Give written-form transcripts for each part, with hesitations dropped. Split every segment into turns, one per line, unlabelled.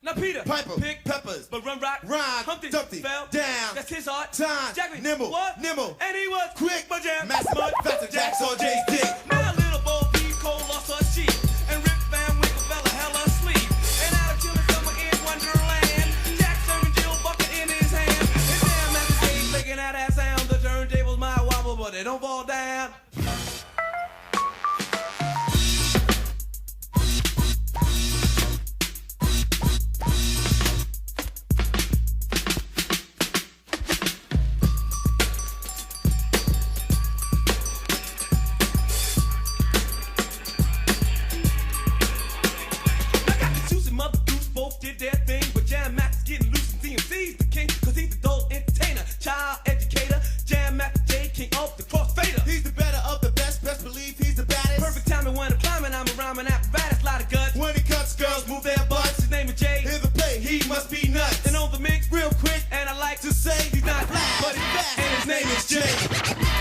Now Peter,
Piper,
pick
peppers,
but run rock,
rhyme,
Humpty,
Dumpty,
fell
down,
that's his art.
time,
Jackman,
nimble,
what?
nimble,
And he was
quick,
but jam,
master,
mud,
faster, Jack's on Jay's dick.
Now little Bo Peep Cole lost her sheep, and Rip Van Winkle fell a hell asleep. And out of chilling summer in Wonderland, Jack serving Jill bucket in his hand. And damn, at the stage making out that sound, the turntables might wobble, but they don't fall down. Did their thing, but Jam Max is getting loose and CMC's the king, cause he's the adult entertainer, child educator, Jam Max J, king of the crossfader. He's the better of the best, best believe he's the baddest. Perfect timing when I'm climbing, I'm a rhyming apparatus, lot of guts. When he cuts, girls move their butts. His name is Jay, hear the play, he must be nuts. And on the mix, real quick, and I like to say, he's not black, but he's fast, and his name is Jay.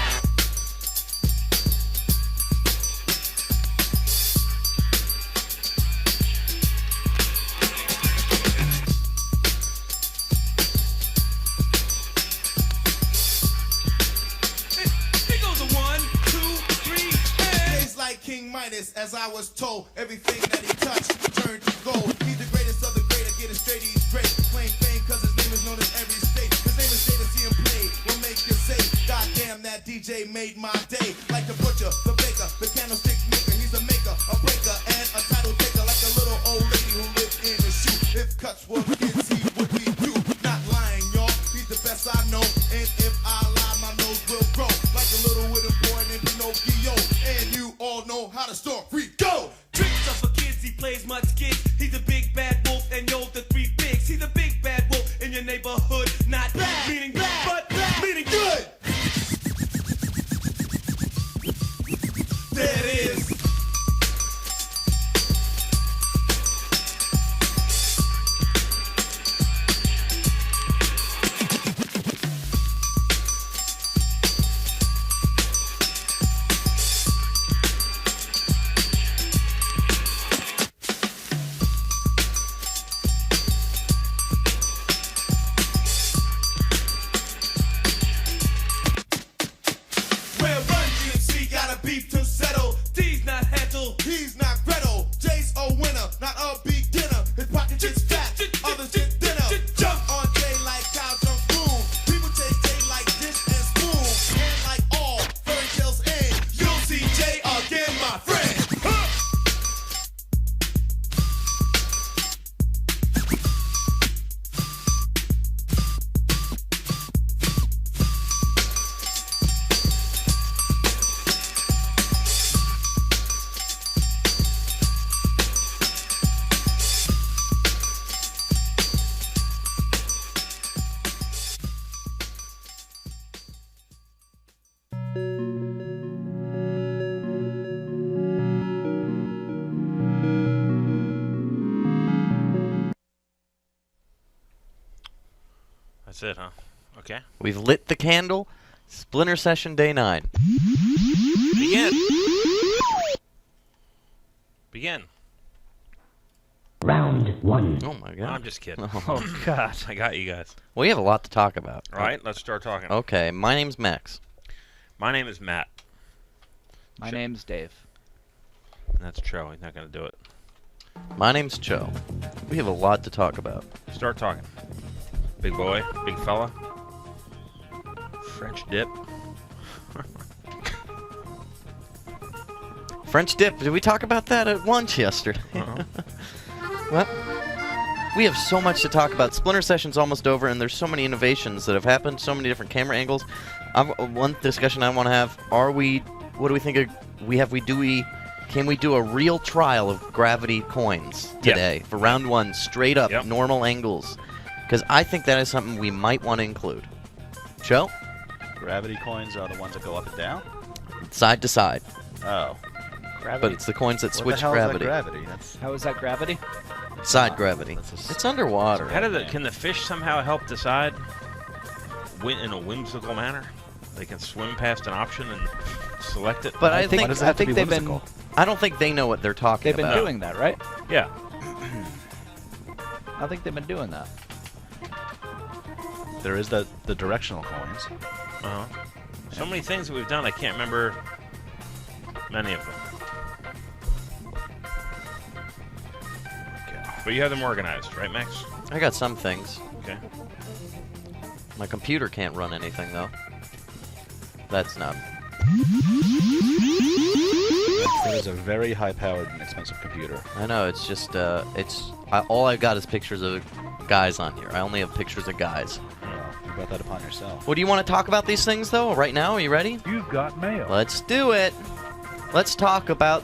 As I was told, everything that he touched turned to gold. He's the greatest of the great, I get it straight, he's great. Claim fame cause his name is known in every state. His name is Jay, to see him play will make you say, God damn, that DJ made my day. Like the butcher, the baker, the candlestick maker. He's a maker, a breaker, and a title taker. Like a little old lady who lived in a shoe. If cuts were kids, he would be you. Not lying, y'all, he's the best I know. And if I lie, my nose will grow. Like a little wooden boy named Pinocchio. And you all know how to storm free. Go! Tricks up for kids, he plays much kids. He's a big bad wolf, and yo, the three pigs. He's a big bad wolf in your neighborhood. Not bad, meaning bad, but bad, meaning good. There it is.
That's it, huh? Okay.
We've lit the candle. Splinter Session Day 9.
Begin. Begin.
Round 1.
Oh, my God.
No, I'm just kidding.
Oh, God.
I got you guys.
We have a lot to talk about.
All right, let's start talking.
Okay, my name's Max.
My name is Matt.
My name's Dave.
That's Cho. He's not going to do it.
My name's Joe. We have a lot to talk about.
Start talking. Big boy, big fella. French dip.
French dip. Did we talk about that at lunch yesterday? Well, we have so much to talk about. Splinter Session's almost over, and there's so many innovations that have happened, so many different camera angles. One discussion I want to have, what do we think can we do a real trial of gravity coins today for round 1, straight up, normal angles? Because I think that is something we might want to include. Joe?
Gravity coins are the ones that go up and down?
Side to side.
Oh.
Gravity.
But it's the coins that switch
what the hell
gravity.
Is that gravity? That's
How is that gravity?
Side gravity. It's underwater.
Can the fish somehow help decide in a whimsical manner? They can swim past an option and select it.
But I think
they've been.
I don't think they know what they're talking
They've
about.
been doing that, right?
Yeah.
I think they've been doing that.
There is the directional coins.
Uh-huh. So many things that we've done, I can't remember many of them.
Okay.
But you have them organized, right, Max?
I got some things.
Okay.
My computer can't run anything, though. That's not...
That is a very high-powered and expensive computer.
I know, it's just, all I've got is pictures of guys on here. I only have pictures of guys.
Well, you brought that upon yourself.
Well, do you want to talk about these things, though, right now? Are you ready?
You've got mail.
Let's do it. Let's talk about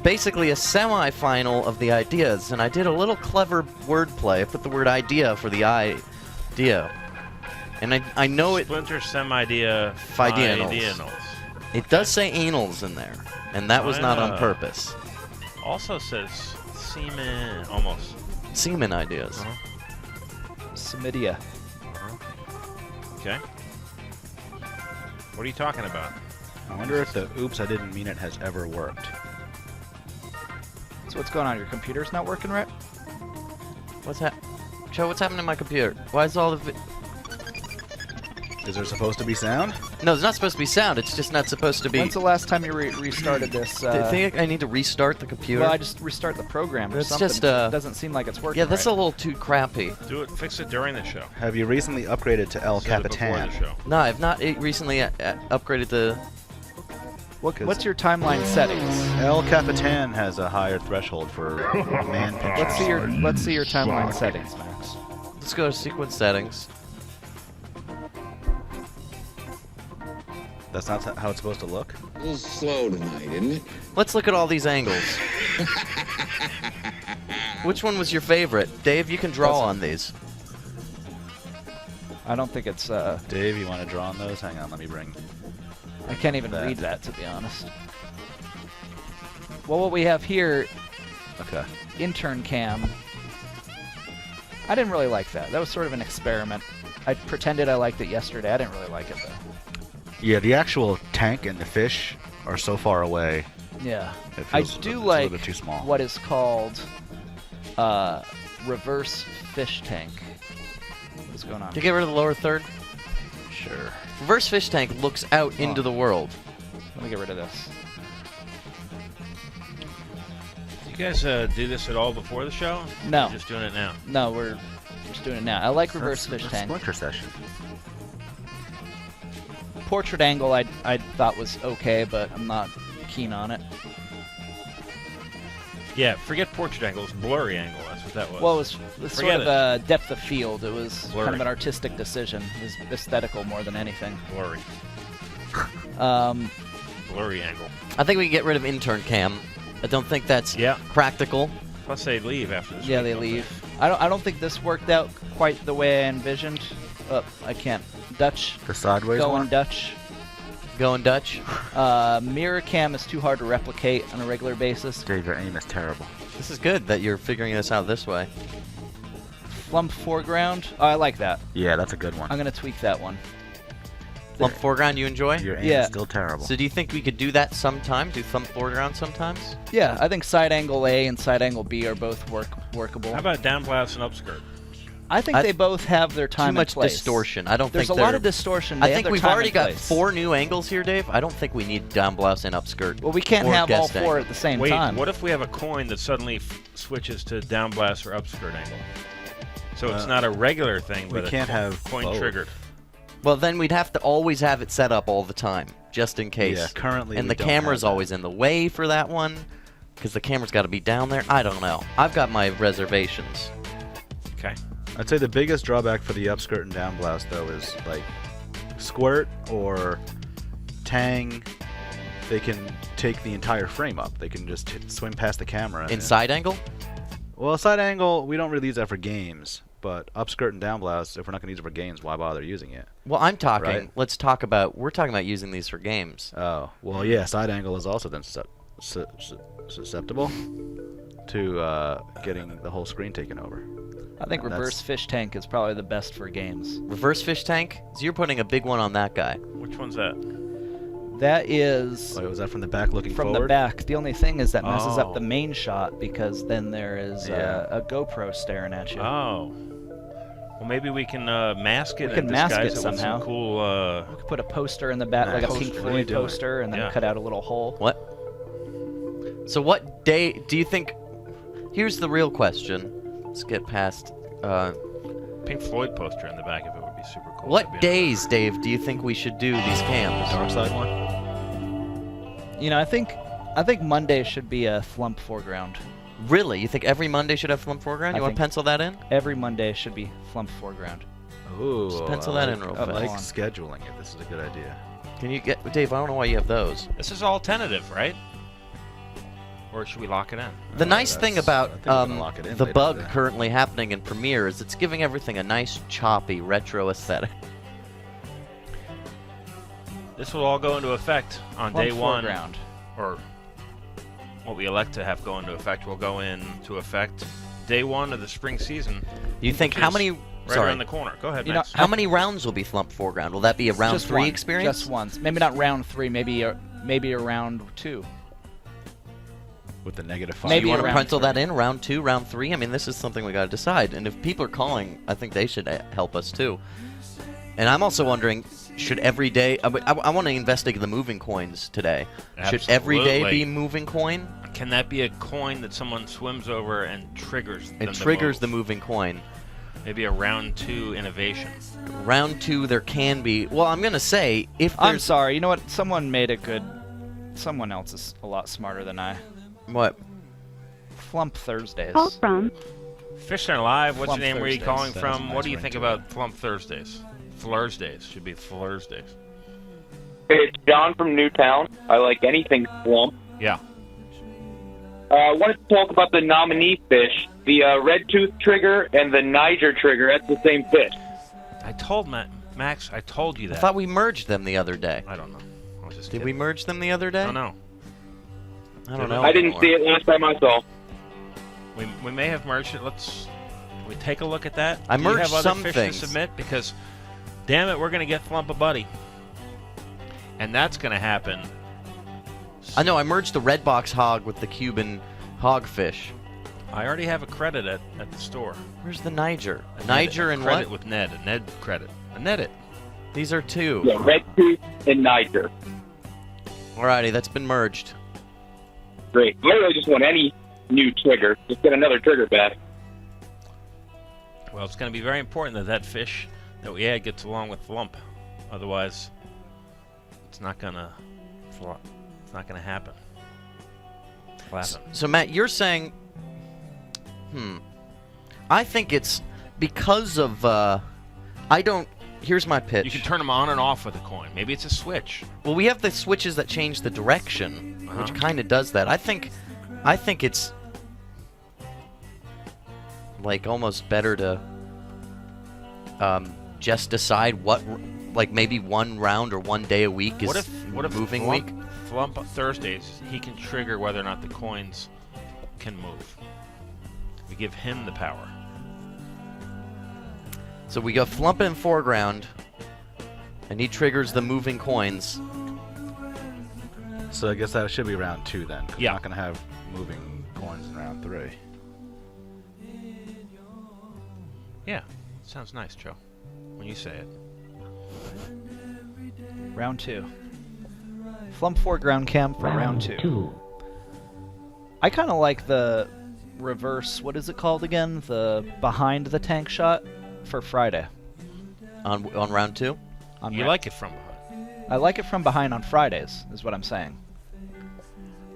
basically a semi-final of the ideas, and I did a little clever wordplay. I put the word idea for the idea. And I know it...
Splinter Semidea
Fideanals. It does say anals in there, and that was not on purpose.
Also says semen, almost.
Semen ideas.
Semidea.
Okay. What are you talking about?
I wonder if the oops, I didn't mean it has ever worked.
So what's going on? Your computer's not working right?
What's Joe, what's happening to my computer? Why is all the...
Is there supposed to be sound?
No, there's not supposed to be sound. It's just not supposed to be...
When's the last time you restarted this?
Do you think I need to restart the computer?
Well, I just restart the program or
It's
something.
just,
It doesn't seem like it's working
Yeah, that's
right.
a little too crappy.
Do it. Fix it during the show.
Have you recently upgraded to El
Instead of before
Capitan?
the show.
No, I've not recently upgraded the...
What's your timeline settings?
El Capitan has a higher threshold for man pinchers.
Let's see your timeline settings, Max.
Let's go to sequence settings.
That's not how it's supposed to look?
A little slow tonight, isn't it?
Let's look at all these angles. Which one was your favorite? Dave, you can draw on these.
I don't think it's.
Dave, you want to draw on those? Hang on, let me bring...
I can't even
that.
read that, to be honest. Well, what we have here,
Okay.
intern cam. I didn't really like that. That was sort of an experiment. I pretended I liked it yesterday. I didn't really like it though.
Yeah, the actual tank and the fish are so far away.
Yeah.
It
I
feels
do
it's a
like
little bit too small.
what is called reverse fish tank. What's going on?
Did you get rid of the lower third?
Sure.
Reverse fish tank looks out into the world.
Let me get rid of this.
Do you guys do this at all before the show?
No.
You're just doing it now.
No, we're just doing it now. I like reverse
That's
fish tank.
Splinter Session.
Portrait angle I thought was okay, but I'm not keen on it.
Yeah, forget portrait angle. It's blurry angle. That's what that was.
Well, it was sort
Forget
of a depth of field. It was
Blurry.
kind of an artistic decision. It was aesthetical more than anything.
blurry. Blurry angle.
I think we can get rid of intern cam. I don't think that's
Yeah.
practical.
Plus they leave after this.
Yeah,
week,
they
don't
leave. I don't think this worked out quite the way I envisioned. I can't. Dutch.
The sideways
Going
one?
Dutch.
Going Dutch.
Mirror cam is too hard to replicate on a regular basis.
Dave, your aim is terrible.
This is good that you're figuring this out this way.
Flump foreground. Oh, I like that.
Yeah, that's a good one.
I'm gonna tweak that one.
Lump foreground you enjoy?
Your aim
Yeah.
is still terrible.
So do you think we could do that sometime? Do thumb foreground sometimes?
Yeah, I think side angle A and side angle B are both workable.
How about down blast and upskirt?
I think they both have their time
Too much
and place.
distortion. I don't
There's
think
a lot
they're-
of distortion.
I
They have
think
their
we've
time
already
and
got
place.
4 new angles here, Dave. I don't think we need down blouse and upskirt.
Well, we can't
or
have all
guest
4
angle.
at the same
Wait,
time.
what if we have a coin that suddenly switches to down blast or upskirt angle? So it's not a regular thing,
we
but
can't
a
have
coin
both.
triggered.
Well, then we'd have to always have it set up all the time, just in case.
Yeah, currently
And
we
the
don't
camera's
have that.
always in the way for that one, because the camera's got to be down there. I don't know. I've got my reservations.
Okay.
I'd say the biggest drawback for the upskirt and down blouse, though, is like squirt or tang. They can take the entire frame up. They can just swim past the camera.
In side angle?
Well, side angle, we don't really use that for games. But upskirt and down blouse, if we're not going to use it for games, why bother using it?
Well, I'm talking.
Right.
Let's talk about. We're talking about using these for games.
Oh, well, yeah, side angle is also then susceptible to getting the whole screen taken over.
I think
That's-
reverse fish tank is probably the best for games.
Reverse fish tank. So you're putting a big one on that guy.
Which one's that?
That is
Oh, was that from the back looking
from
forward?
the back. The only thing is that messes
Oh.
up the main shot because then there is
Yeah.
a GoPro staring at you.
Oh. Well, maybe we can mask it
We can
and
mask
disguise
it
it with
somehow.
some cool.
We could put a poster in the back, like a
Poster.
Pink
What are you
Floyd
doing?
poster, and then
Yeah.
cut out a little hole.
What? So what day do you think? Here's the real question. Let's get past.
Pink Floyd poster in the back of it would be super cool.
What
That'd be
days, Dave, do you think we should do these cams?
Dark side one.
You know, I think Monday should be a flump foreground.
Really? You think every Monday should have flump foreground?
I
You want to
think-
pencil that in?
Every Monday should be flump foreground.
Ooh,
Just pencil
I
that
like-
in real
I like
fast.
scheduling it. This is a good idea.
Can you get Dave? I don't know why you have those.
This is all tentative, right? Or should we lock it in?
The
Oh,
nice thing
that's-
about
I think we're gonna lock it in
the
later
bug
today.
currently happening in Premiere is it's giving everything a nice, choppy, retro aesthetic.
This will all go into effect on
Flump
day one,
foreground.
or what we elect to have go into effect will go into effect day one of the spring season.
You think
which
how
is
many?
Right
Sorry,
around the corner. Go ahead,
You know,
Max.
how many rounds will be flump foreground? Will that be a round
Just
3
one.
experience?
Just once. Maybe not round 3. Maybe a round 2.
With the negative 5.
Maybe
you want to
around
pencil
3.
that in? Round 2, round 3? I mean, this is something we got to decide. And if people are calling, I think they should help us too. And I'm also wondering, should every day? I want to investigate the moving coins today. Should every day
Absolutely.
be moving coin?
Can that be a coin that someone swims over and triggers?
It
them to
triggers the
move?
moving coin.
Maybe a round 2 innovation.
Round 2, there can be. Well, I'm gonna say if
I'm
there's
sorry. You know what? Someone else is a lot smarter than I.
what?
Flump Thursdays.
Call from
Fishcenter Live, what's
Flump
your name? Where are you
Thursdays.
calling
That's
from?
a
What
nice
do you
ring
think
to
about Flump Thursdays? Thursdays should be Thursdays.
It's John from Newtown. I like anything flump.
Yeah.
I wanted to talk about the nominee fish, the red tooth trigger and the Niger trigger. That's the same fish.
I told Max. I told you
I
that.
thought we merged them the other day.
I don't know. I was just
Did
kidding.
we merge them the other day?
I don't know.
I don't know.
I didn't see it last time I saw.
We may have merged it. We take a look at that.
I
Do you
merged
have other
some
fish
things.
to submit? Because, damn it, we're gonna get Flump a Buddy, and that's gonna happen.
I know. I merged the red box hog with the Cuban hogfish.
I already have a credit at the store.
Where's the Niger?
A
Niger
Ned,
and
credit
what?
with Ned. A Ned credit. A Ned it.
These are 2.
Yeah, red tooth and Niger.
Alrighty, that's been merged.
Great. I really just want any new trigger. Just get another trigger back.
Well, it's gonna be very important that that fish that we add gets along with Flump. Otherwise, it's not gonna happen. It'll happen.
So Matt, you're saying, I think it's because of I don't. Here's my pitch.
You can turn them on and off with a coin. Maybe it's a switch.
Well, we have the switches that change the direction, which
Uh-huh.
kind of does that. I think it's like almost better to just decide what, like maybe one round or one day a week is
What if
moving
Flump,
week.
Flump Thursdays, he can trigger whether or not the coins can move. We give him the power.
So we go flump in foreground, and he triggers the moving coins.
So I guess that should be round 2 then. 'Cause
Yeah.
we're not going to have moving coins in round 3.
Yeah, sounds nice, Joe. When you say it.
Round 2. Flump foreground cam for round 2. I kind of like the reverse. What is it called again? The behind the tank shot for Friday.
On round 2.
On
You
ra-
like it from behind.
I like it from behind on Fridays. Is what I'm saying.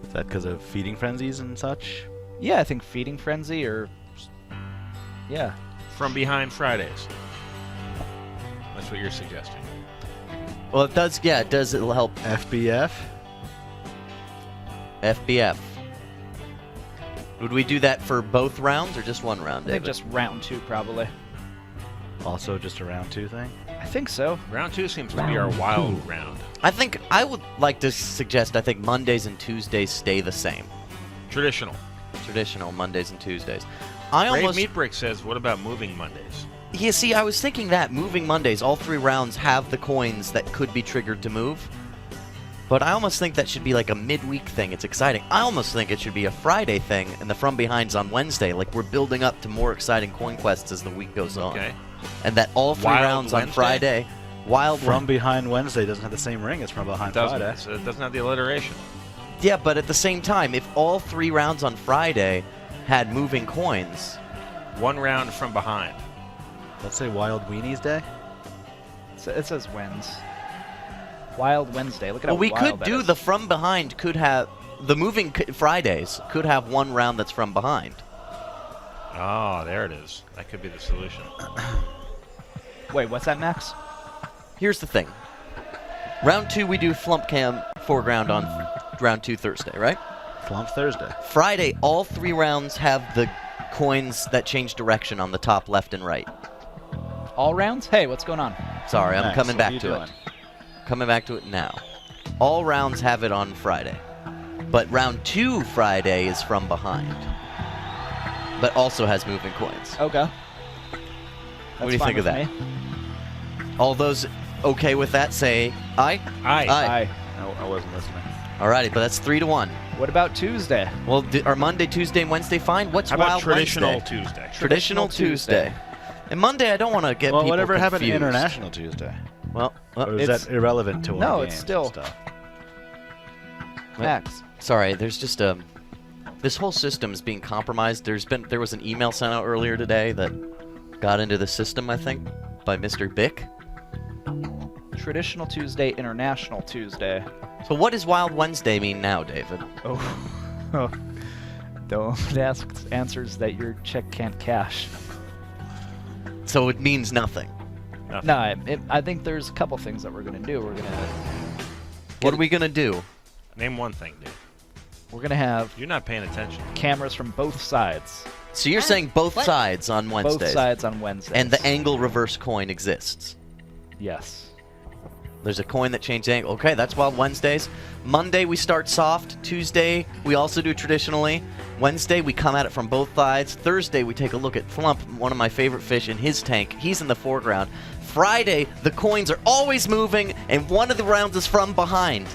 Is that because of feeding frenzies and such?
Yeah, I think feeding frenzy or yeah.
From behind Fridays. That's what you're suggesting.
Well, it does. Yeah, it does. It'll help
FBF?
FBF. Would we do that for both rounds or just one round,
I think
David?
just round 2 probably.
Also just a round 2 thing?
I think so.
Round 2 seems to be our wild round.
I think I would like to suggest. I think Mondays and Tuesdays stay the same.
Traditional.
Traditional Mondays and Tuesdays. I
Brave
almost.
Meat Brick says, what about moving Mondays?
Yeah, see, I was thinking that moving Mondays, all 3 rounds have the coins that could be triggered to move. But I almost think that should be like a midweek thing. It's exciting. I almost think it should be a Friday thing, and the From Behind's on Wednesday. Like, we're building up to more exciting coin quests as the week goes on.
Okay.
And that all 3
Wild
rounds on
Wednesday?
Friday. Wild
From Behind Wednesday doesn't have the same ring as From Behind Friday.
So it doesn't have the alliteration.
Yeah, but at the same time, if all 3 rounds on Friday had moving coins,
1 round from behind.
Let's say Wild Weenies Day.
It says wins. Wild Wednesday. Look at
well,
how
we
wild
could
that
do
is.
the From Behind could have the moving Fridays could have 1 round that's from behind.
Oh, there it is. That could be the solution.
Wait, what's that, Max?
Here's the thing. Round 2 we do Flump Cam foreground on round 2 Thursday, right?
Flump Thursday.
Friday, all 3 rounds have the coins that change direction on the top left and right.
All rounds? Hey, what's going on?
Sorry, I'm
Max,
coming
what are
back
you
to
doing?
it. Coming back to it now. All rounds have it on Friday. But round 2 Friday is from behind. But also has moving coins.
Okay.
What do you think of that? All those okay with that say aye?
Aye.
Aye.
No, I wasn't listening.
Alrighty, but that's 3-1.
What about Tuesday?
Well, are Monday, Tuesday, and Wednesday fine? What's
How about
Wild
traditional
Wednesday?
Tuesday?
Traditional Tuesday. And Monday, I don't want to get
Well,
people
whatever happened to
confused.
International Tuesday?
Well,
Or is
It's-
that irrelevant to our
No,
games
it's still-
and stuff?
Max.
sorry, there's just this whole system is being compromised. There was an email sent out earlier today that got into the system, I think, by Mr. Bick.
Traditional Tuesday, International Tuesday.
So what does Wild Wednesday mean now, David?
Oh. Don't ask answers that your check can't cash.
So it means nothing.
Nothing.
No, I think there's a couple things that we're gonna do.
What are we gonna do?
Name one thing, dude.
We're gonna have
You're not paying attention.
cameras from both sides.
So you're saying both sides on Wednesdays,
Both sides on Wednesdays.
and the angle reverse coin exists.
Yes.
There's a coin that changed angle. Okay, that's Wild Wednesdays. Monday we start soft. Tuesday we also do traditionally. Wednesday we come at it from both sides. Thursday we take a look at Flump, one of my favorite fish, in his tank. He's in the foreground. Friday the coins are always moving, and one of the rounds is from behind.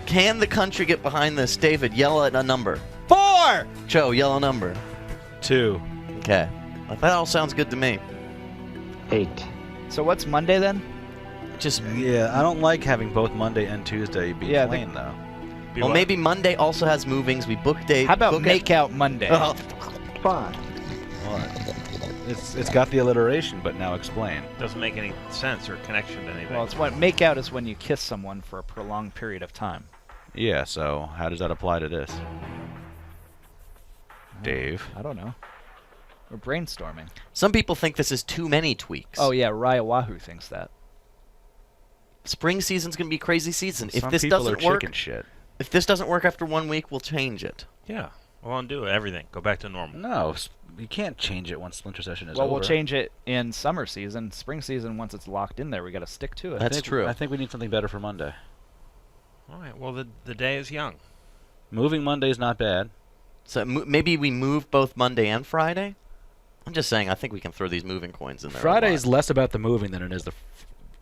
Can the country get behind this? David, yell at a number.
4!
Joe, yell a number.
2.
Okay. That all sounds good to me.
8.
So what's Monday then?
Just
Yeah, I don't like having both Monday and Tuesday be
Yeah,
plain, though.
Be
well,
what?
maybe Monday also has movings. We book dates.
How about
book
make out Monday?
Oh,
5.
Well, it's got the alliteration, but now explain.
Doesn't make any sense or connection to anything.
Well, it's what make out is when you kiss someone for a prolonged period of time.
Yeah, so how does that apply to this? Dave.
I don't know. We're brainstorming.
some people think this is too many tweaks.
Oh yeah, Raya Wahoo thinks that.
Spring season's gonna be a crazy season. If
Some
this
people are
doesn't work,
chicken shit.
if this doesn't work after 1 week, we'll change it.
Yeah. We'll undo everything. Go back to normal.
No, you can't change it once Splinter Session is
Well,
over.
we'll change it in summer season. Spring season, once it's locked in there, we got to stick to it.
That's true.
I think we need something better for Monday.
All right. Well, the day is young.
Moving Monday is not bad.
So maybe we move both Monday and Friday. I'm just saying. I think we can throw these moving coins in there. a
Friday
lot.
is less about the moving than it is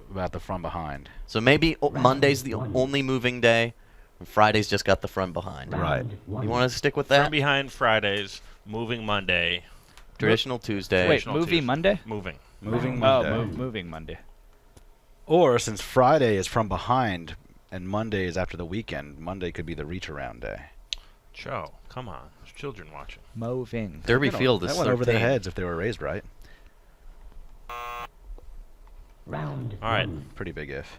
about the from behind.
So maybe Monday's the only moving day, and Friday's just got the front behind.
Right.
You want to stick with
From
that?
behind Fridays, moving Monday,
Traditional Tuesday.
Wait,
Traditional
movie
Tuesday.
Monday?
moving.
Moving
Oh,
Monday.
moving Monday.
Or since Friday is from behind and Monday is after the weekend, Monday could be the reach around day.
Joe, come on. There's children watching.
Moving.
Derby Field is
That went over their
13.
heads if they were raised right.
All right.
Pretty big if.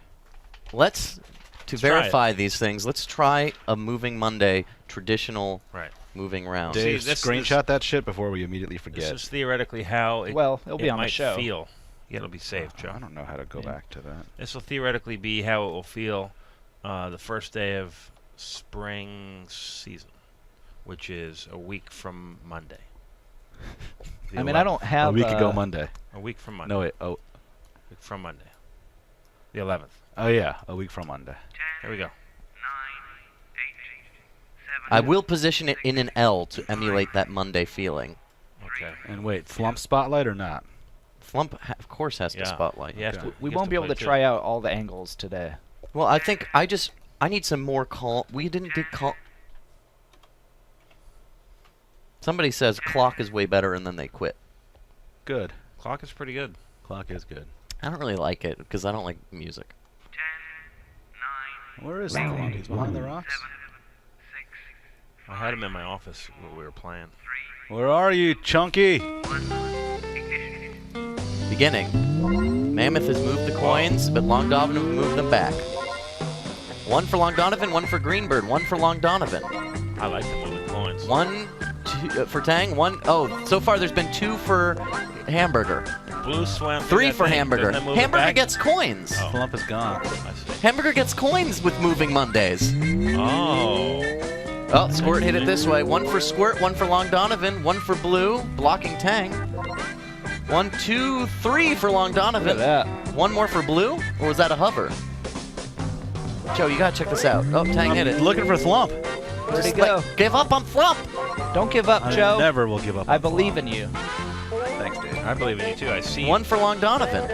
Let's
try
verify these things. Let's try a moving Monday traditional
Right.
moving round.
Dave,
this-
screenshot that shit before we immediately
This
forget.
is theoretically how it,
Well, it'll be
it
on the
might
show.
feel. Yeah, it'll be saved, Joe.
I don't know how to go back to that.
This will theoretically be how it will feel the first day of spring season, which is a week from Monday. The
I mean, I
11th.
don't have
A week ago Monday.
A week from Monday.
No, wait. Oh,
Week from Monday. The 11th.
oh yeah, a week from Monday.
Here we go.
I will position it in an L to emulate that Monday feeling.
Okay.
And wait, Flump Spotlight or not?
Flump, of course, has to
Yeah.
spotlight.
You have
Okay.
to-
We
you have
won't be able
play
to
too.
try out all the angles today.
Well, I think I need some more call. We didn't do call. Somebody says clock is way better, and then they quit.
Good.
Clock is pretty good.
Clock is good.
I don't really like it because I don't like music.
Where is the clock? He's behind the rocks.
I had him in my office when we were playing.
Where are you, Chunky?
Beginning. Mammoth has moved the coins, but Long Donovan moved them back. One for Long Donovan, one for Greenbird, one for Long Donovan.
I like the moving coins.
One for Tang, one. Oh, so far there's been 2 for Hamburger.
Blue swam.
3 for Hamburger. Hamburger gets coins.
Oh.
Flump is gone.
I see.
Hamburger gets coins with moving Mondays.
Oh.
Oh, Squirt hit it this way. 1 for Squirt, 1 for Long Donovan, 1 for Blue, blocking Tang. 1, 2, 3 for Long Donovan.
Look at that.
1 more for Blue, or was that a hover? Joe, you gotta check this out. Oh, Tang hit it.
Looking for Flump.
Where'd he go?
Give up on Flump!
Don't give up,
I
Joe.
never will give up.
I
on
believe
Flump.
in you.
Thanks, dude.
I believe in you too. I see.
1 for Long Donovan.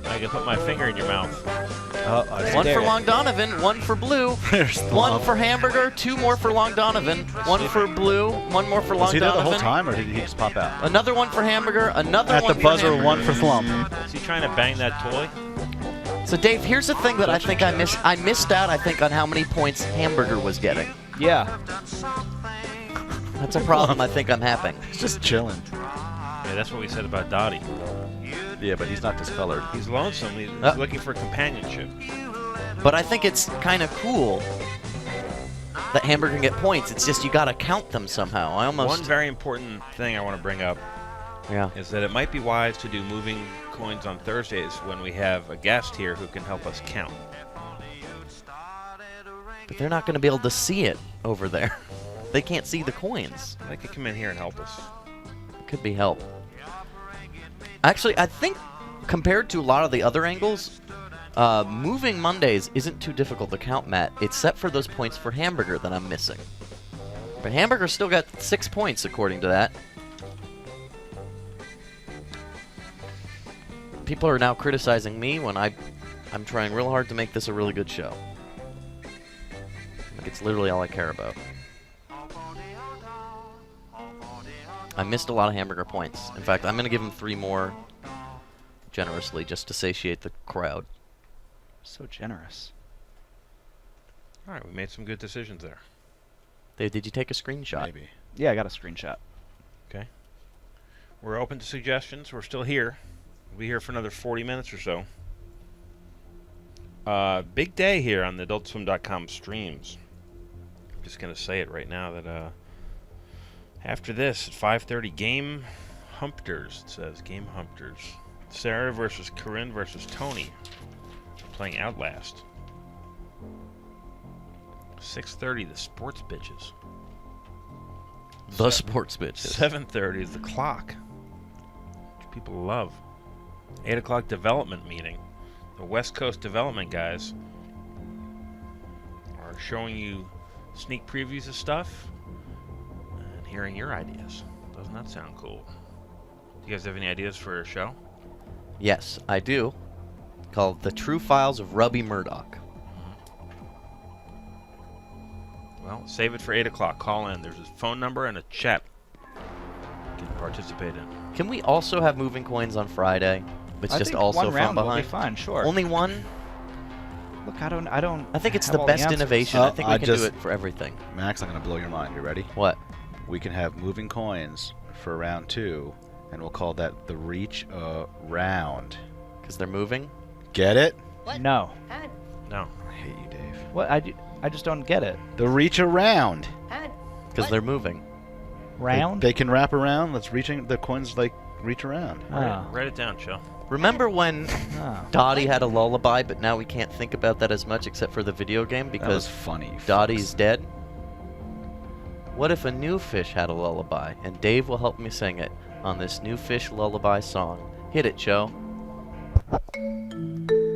I can put my finger in your mouth.
I see.
1 for
There.
Long Donovan, 1 for Blue.
There's
1
Flump.
for Hamburger, 2 more for Long Donovan, 1 for Blue, 1 more for
Was
Long
he there the
Donovan.
whole time, or did he just pop out?
Another 1 for Hamburger, another
At
1
the
for
buzzer,
Hamburger.
1 for Flump.
Is he trying to bang that toy?
So Dave, here's the thing that I think I missed out, I think, on how many points Hamburger was getting.
Yeah.
That's a problem I think I'm having.
He's just chilling.
Yeah, that's what we said about Dottie.
Yeah, but he's not discolored.
He's lonesome. He's looking for companionship.
But I think it's kind of cool that Hamburger can get points. It's just you gotta count them somehow. I almost...
One very important thing I want to bring up
Yeah.
is that it might be wise to do moving coins on Thursdays when we have a guest here who can help us count.
But they're not gonna be able to see it over there. They can't see the coins.
They could come in here and help us.
Could be help. Actually, I think compared to a lot of the other angles, moving Mondays isn't too difficult to count, Matt, except for those points for Hamburger that I'm missing. But Hamburger still got 6 points according to that. People are now criticizing me when I'm trying real hard to make this a really good show. Like, it's literally all I care about. I missed a lot of Hamburger points. In fact, I'm going to give him 3 more generously just to satiate the crowd.
So generous.
All right, we made some good decisions there.
Dave, did you take a screenshot?
Maybe.
Yeah, I got a screenshot.
Okay. We're open to suggestions. We're still here. We'll be here for another 40 minutes or so. Big day here on the AdultSwim.com streams. I'm just going to say it right now that after this, at 5:30, Game Humpters. It says Game Humpters. Sarah versus Corinne versus Tony. Playing Outlast. 6:30, the Sports Bitches.
The sports bitches.
7:30 is the Clock, which people love. 8 o'clock development meeting. The West Coast development guys are showing you sneak previews of stuff and hearing your ideas. Doesn't that sound cool? Do you guys have any ideas for a show?
Yes, I do. Called The True Files of Rubby Murdoch.
Well, save it for 8 o'clock. Call in. There's a phone number and a chat you can participate in.
Can we also have moving coins on Friday? It's
I
just
think
also
one
from
round will be
behind.
fine, sure.
Only one?
Look, I don't.
I think it's
have
the
all
best
answers.
innovation. I think we
I
can do
just-
it for everything.
Max, I'm going to blow your mind. You ready?
What?
We can have moving coins for round 2, and we'll call that the reach round.
Because they're moving?
Get it?
No.
No.
I hate you, Dave.
What? I just don't get it.
The reach around.
Because they're moving.
Round?
They can wrap around. Let's reaching the coins like reach around.
Ah.
Write it down, Joe.
Remember when
Ah.
Dottie had a lullaby, but now we can't think about that as much except for the video game
That was
because
funny.
Dottie's dead? What if a new fish had a lullaby? And Dave will help me sing it on this new fish lullaby song. Hit it, Joe.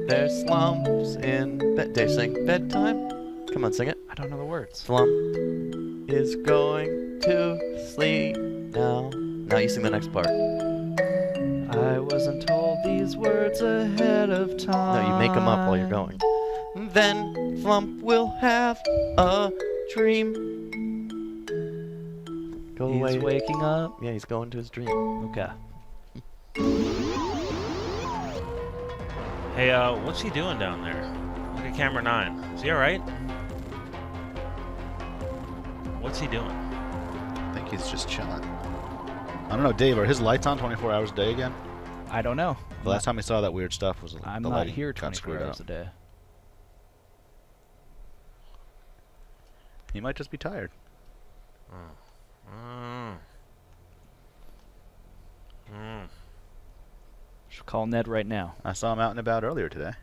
There's slumps in bed. Dave, sing bedtime. Come on, sing it.
I don't know the words.
Slump is going to sleep now. Now you sing the next part.
I wasn't told these words ahead of time.
No, you make them up while you're going. then Flump will have a dream. Go
He's
away.
waking up.
Yeah, he's going to his dream.
Okay.
Hey, what's he doing down there? Look at camera 9. Is he alright? What's he doing?
I think he's just chilling. I don't know, Dave, are his lights on 24 hours a day again?
I don't know.
The last time we saw that weird stuff was
I'm
the
not
lighting
here
got
24
screwed
hours
up.
a day.
He might just be tired.
Should call Ned right now.
I saw him out and about earlier today.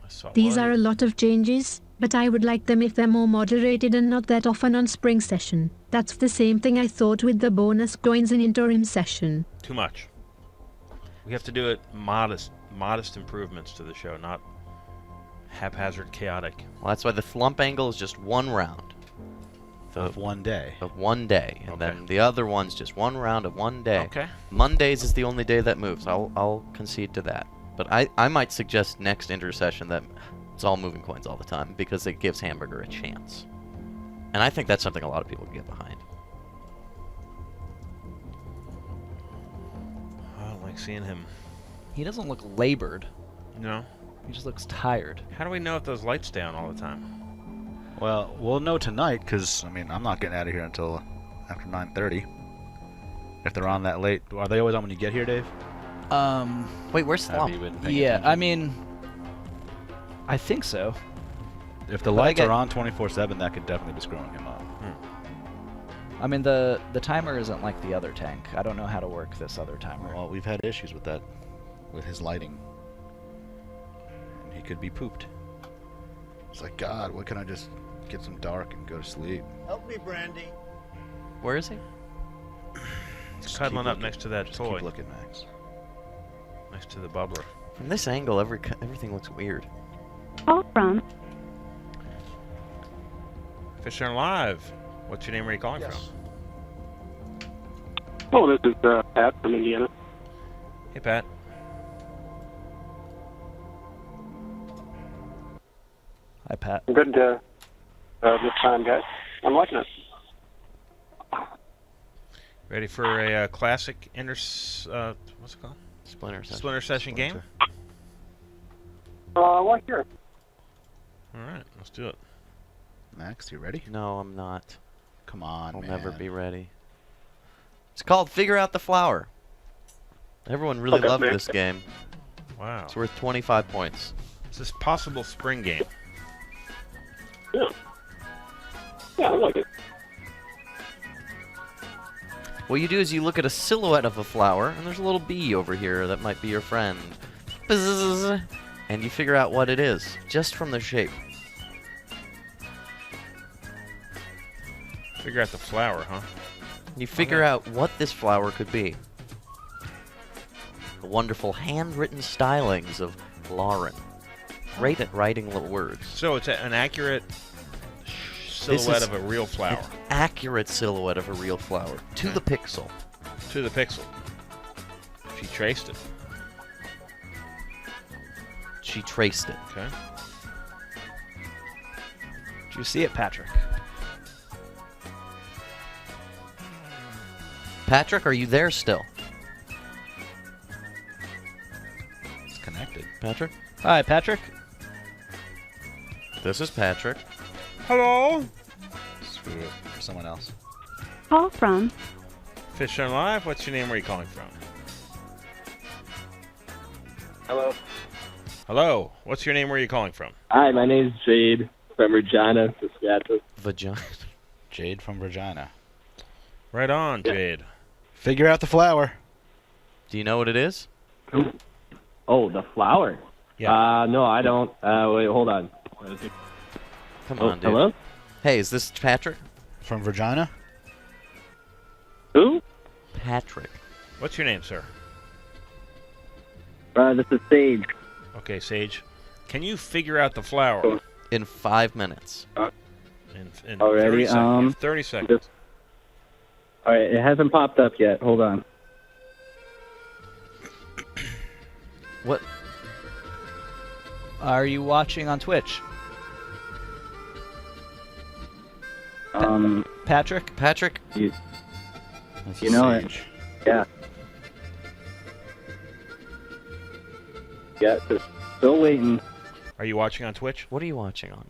I saw
These
what?
are a lot of changes, but I would like them if they're more moderated and not that often on spring session. That's the same thing I thought with the bonus coins in interim session.
Too much. We have to do it modest improvements to the show, not haphazard, chaotic.
Well, that's why the Flump angle is just one round.
Of one day.
Of one day. And then the other one's just one round of one day.
Okay.
Mondays is the only day that moves. I'll concede to that. But I might suggest next intersession that it's all moving coins all the time because it gives Hamburger a chance. And I think that's something a lot of people can get behind.
I don't like seeing him.
He doesn't look labored.
No.
He just looks tired.
How do we know if those lights stay on all the time?
Well, we'll know tonight because, I mean, I'm not getting out of here until after 9:30. If they're on that late. Are they always on when you get here, Dave?
Wait, where's
Have you
Flump?
been paying
Yeah,
attention?
I mean, I think so.
If the
but I
lights
get-
are on 24/7, that could definitely be screwing him up.
I mean, the timer isn't like the other tank. I don't know how to work this other timer.
Well, we've had issues with that, with his lighting. And he could be pooped. It's like, God, why can't I just get some dark and go to sleep?
Help me, Brandy.
Where is he?
He's cuddling
keep
up next to that
Just
toy,
keep looking, Max.
next to the bubbler.
From this angle, everything looks weird.
Call from
Fishcenter Live. What's your name? Where are you calling from?
Oh, this is Pat from Indiana.
Hey, Pat.
Hi, Pat.
Good this time, guys. I'm liking it.
Ready for a classic what's it called?
Splinter Session.
Splinter Session game?
Well, here.
All right, let's do it.
Max, you ready?
No, I'm not.
Come on,
I'll
man.
never be ready. It's called Figure Out the Flower. Everyone really
Okay,
loved
man.
this game.
Wow.
It's worth 25 points.
It's this possible spring game.
Yeah. Yeah, I like it.
What you do is you look at a silhouette of a flower, and there's a little bee over here that might be your friend. Bzzz, and you figure out what it is, just from the shape.
Figure out the flower, huh?
You figure out what this flower could be. The wonderful handwritten stylings of Lauren. Great at writing little words.
So it's an accurate silhouette
is
of a real flower.
Accurate silhouette of a real flower. To the pixel.
To the pixel. She traced it.
She traced it.
Okay.
Did you see it, Patrick?
Patrick, are you there still?
It's connected.
Patrick?
Hi, Patrick.
This is Patrick.
Hello?
Screw it. For someone else.
call from
Fishcenter Live. What's your name? Where are you calling from?
Hello.
Hello. What's your name? Where are you calling from?
Hi, my name's Jade from Regina, Saskatchewan.
Vagina.
Jade from Virginia.
Right on, Jade.
Figure out the flower.
Do you know what it is?
Oh, the flower?
Yeah.
No, I don't. Wait, hold on.
Come
Oh,
on, dude.
hello?
Hey, is this Patrick?
From Virginia?
Who?
Patrick.
What's your name, sir?
This is Sage.
Okay, Sage. Can you figure out the flower
In 5 minutes.
in
Already,
30 seconds? You have 30 seconds.
All right, it hasn't popped up yet. Hold on.
What?
Are you watching on Twitch? Patrick?
Patrick?
You
That's
You know it.
Sage.
Yeah. Yeah, just still waiting.
Are you watching on Twitch?
What are you watching on?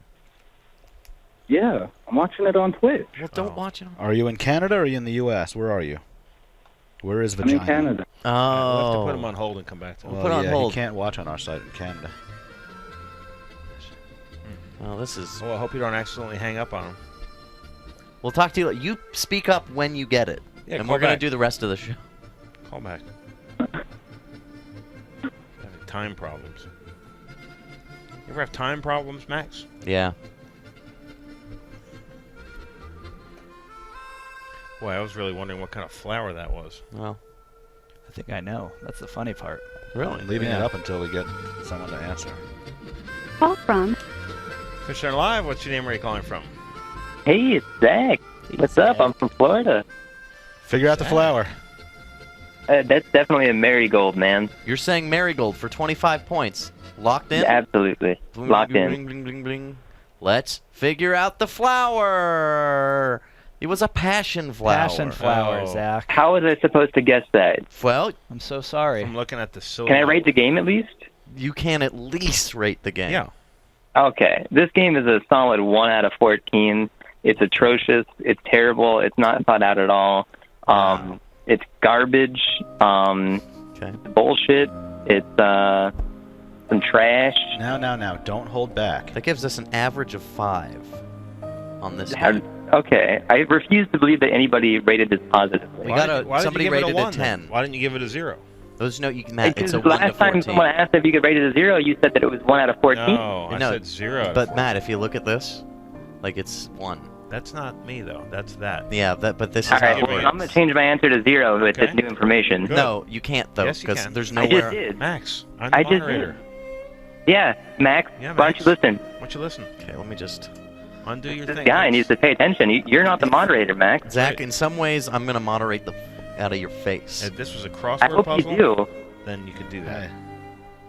Yeah, I'm watching it on Twitch.
Well, don't watch it on.
Are you in Canada or are you in the U.S.? Where are you? Where is
I'm
Vagina?
in Canada.
We'll have to
Oh.
put him on hold and come back to him.
Well,
Put on
yeah,
hold.
He can't watch on our site in Canada.
Well, this is.
Well, I hope you don't accidentally hang up on him.
We'll talk to you. You speak up when you get it,
Yeah,
and
call
we're gonna
back.
do the rest of the show.
Call back. Having time problems. You ever have time problems, Max?
Yeah.
Boy, I was really wondering what kind of flower that was.
Well,
I think I know. That's the funny part.
really.
Leaving it
Yeah.
up until we get someone to answer.
Call from
Fishcenter Live, what's your name? Where are you calling from?
Hey, it's Zach. What's up? I'm from Florida.
Figure out the flower.
That's definitely a marigold, man.
You're saying marigold for 25 points. Locked in?
Absolutely.
Bling,
Locked
bling,
in.
Bling, bling, bling, bling. Let's figure out the flower. It was a passion flower.
Passion flower,
Oh.
Zach.
How was I supposed to guess that?
Well,
I'm so sorry.
I'm looking at the silver.
Can I rate the game at least?
you can at least rate the game.
Yeah.
Okay. This game is a solid 1 out of 14. It's atrocious. It's terrible. It's not thought out at all. It's garbage.
Okay.
Bullshit. It's some trash.
Now. Don't hold back.
That gives us an average of 5 on this
How-
game.
Okay. I refuse to believe that anybody rated this positively.
We
Why
got
did- why
a
did
somebody
you give
rated
it a
a
1 then?
10.
Why didn't you give it a 0?
Those no, you can Matt. It's
Because
a 1 to
last time
14.
someone asked if you could rate it a 0, you said that it was 1 out of 14.
No, I
No,
said 0. out of
But
14.
Matt, if you look at this, like it's 1.
That's not me, though. That's that.
Yeah, but this is
All right.
how it
Well,
it
I'm going to change my answer to 0 with this
Okay.
new information.
Good.
No, you can't though,
Yes, you
because
can.
there's
I just
nowhere.
did.
Max, I'm the
I just
moderator.
Yeah, Max.
Yeah,
Why don't
Max.
you listen?
Why don't you listen?
Okay, let me just.
Undo your
This
thing.
guy
Max.
needs to pay attention. You're not the moderator, Max.
Zach,
Right.
in some ways, I'm gonna moderate the out of your face.
If this was a crossword
I hope
puzzle,
you do.
then you could do that.
Hey,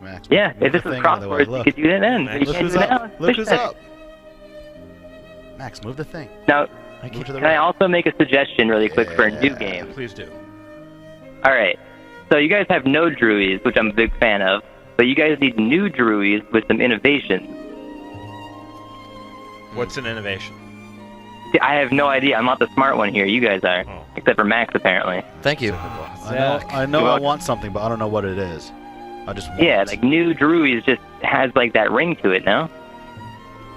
Max.
Yeah,
move
if this
the
was
thing out of the way.
crosswords, you
Look,
could do that then.
Max,
You
look
can't
who's
do it now.
up. Look who's
Fish
up. Max, move the thing.
Now,
I
Move
can't.
to the
can I
right.
also make a suggestion really quick for a new
Yeah.
game?
Please do.
All right. So you guys have no druids, which I'm a big fan of, but you guys need new druids with some innovation.
What's an innovation?
See, I have no idea. I'm not the smart one here. You guys are,
Oh.
except for Max, apparently.
Thank you.
I know I want something, but I don't know what it is. I just want
Yeah,
it.
like new druids just has like that ring to it, no?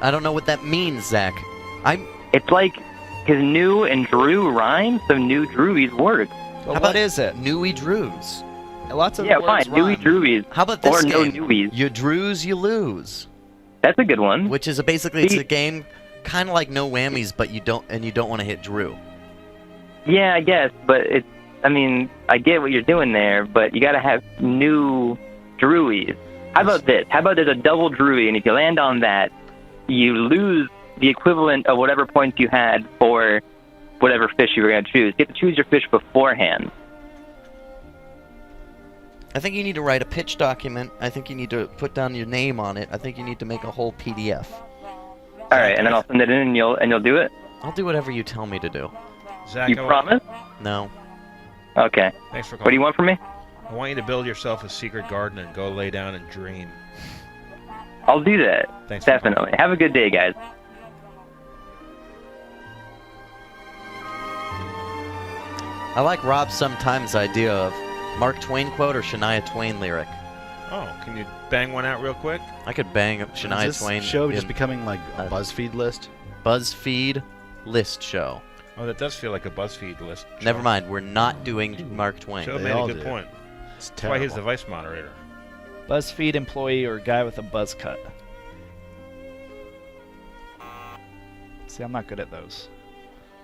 I don't know what that means, Zach.
It's like, because new and drew rhyme, so new druids work.
Well,
How
what
about
is it?
Newy Drews?
Lots of
Yeah,
words
fine. Newy
rhyme.
druids.
How about this
Or no
game?
newies.
You drews, you lose.
That's a good one.
Which is basically it's
See-
a game kind of like no whammies, but you don't want to hit Drew.
Yeah, I guess, but it's, I mean, I get what you're doing there, but you gotta have new druids. How about this? How about there's a double druid, and if you land on that, you lose the equivalent of whatever points you had for whatever fish you were going to choose. You have to choose your fish beforehand.
I think you need to write a pitch document. I think you need to put down your name on it. I think you need to make a whole PDF.
All right, and then I'll send it in, and you'll do it.
I'll do whatever you tell me to do.
Zach,
You promise?
No.
Okay.
Thanks for calling.
What do you want from me?
I want you to build yourself a secret garden and go lay down and dream.
I'll do that.
Thanks for
Definitely. Have a good day, guys.
I like Rob's sometimes idea of Mark Twain quote or Shania Twain lyric.
Oh, can you bang one out real quick?
I could bang Shania
Is this
Twain.
show just
in
becoming like a BuzzFeed list?
BuzzFeed list show.
Oh, that does feel like a BuzzFeed list.
Never mind. We're not doing Mark Twain.
Joe
They
made a
all
good
do.
point.
It's
That's why he's
terrible.
the vice moderator.
BuzzFeed employee or guy with a buzz cut. See, I'm not good at those.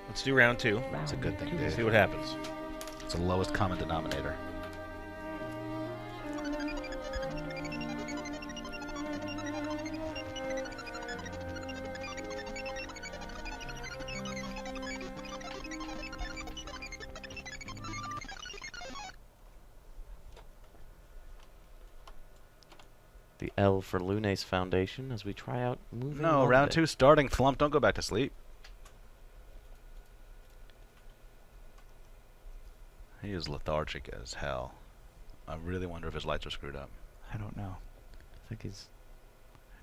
Let's do round 2.
It's a good thing,
See
Dave.
what happens.
It's the lowest common denominator.
The L for Lunes Foundation as we try out moving.
No,
Monday.
round 2 starting. Flump, don't go back to sleep. He is lethargic as hell. I really wonder if his lights are screwed up.
I don't know.
I think he's.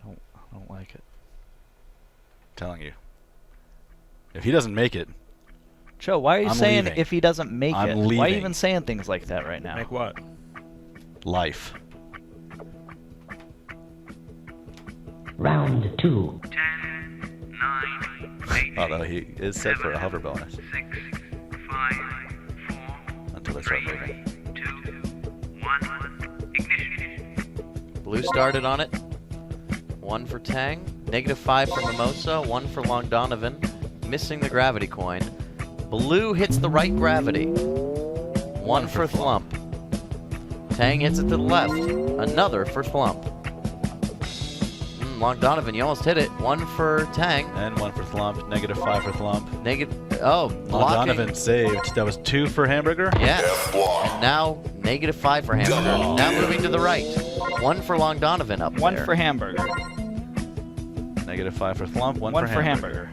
I don't like it.
Telling you. If he doesn't make it,
Joe, why are you
I'm
saying
leaving.
if he doesn't make
I'm
it? Why are you
leaving.
even saying things like that right now?
Make what?
life.
Round 2.
10, 9, 8.
Although he is set for a hover bonus
6, 5, 4,
until they start moving.
2, 1. Ignition.
Blue started on it. 1 for Tang. -5 for Mimosa. 1 for Long Donovan. Missing the gravity coin. Blue hits the right gravity. 1 for Thump. Tang hits it to the left. Another for Thump. Long Donovan, you almost hit it. 1 for Tang.
And 1 for Thump. -5 for Thump.
Oh,
Long
blocking.
Donovan saved. That was 2 for Hamburger?
Yeah. And now -5 for Hamburger. Now moving to the right. 1 for Long Donovan up
1
there.
for Hamburger.
-5 for Thump. 1
1
for
for
Hamburger.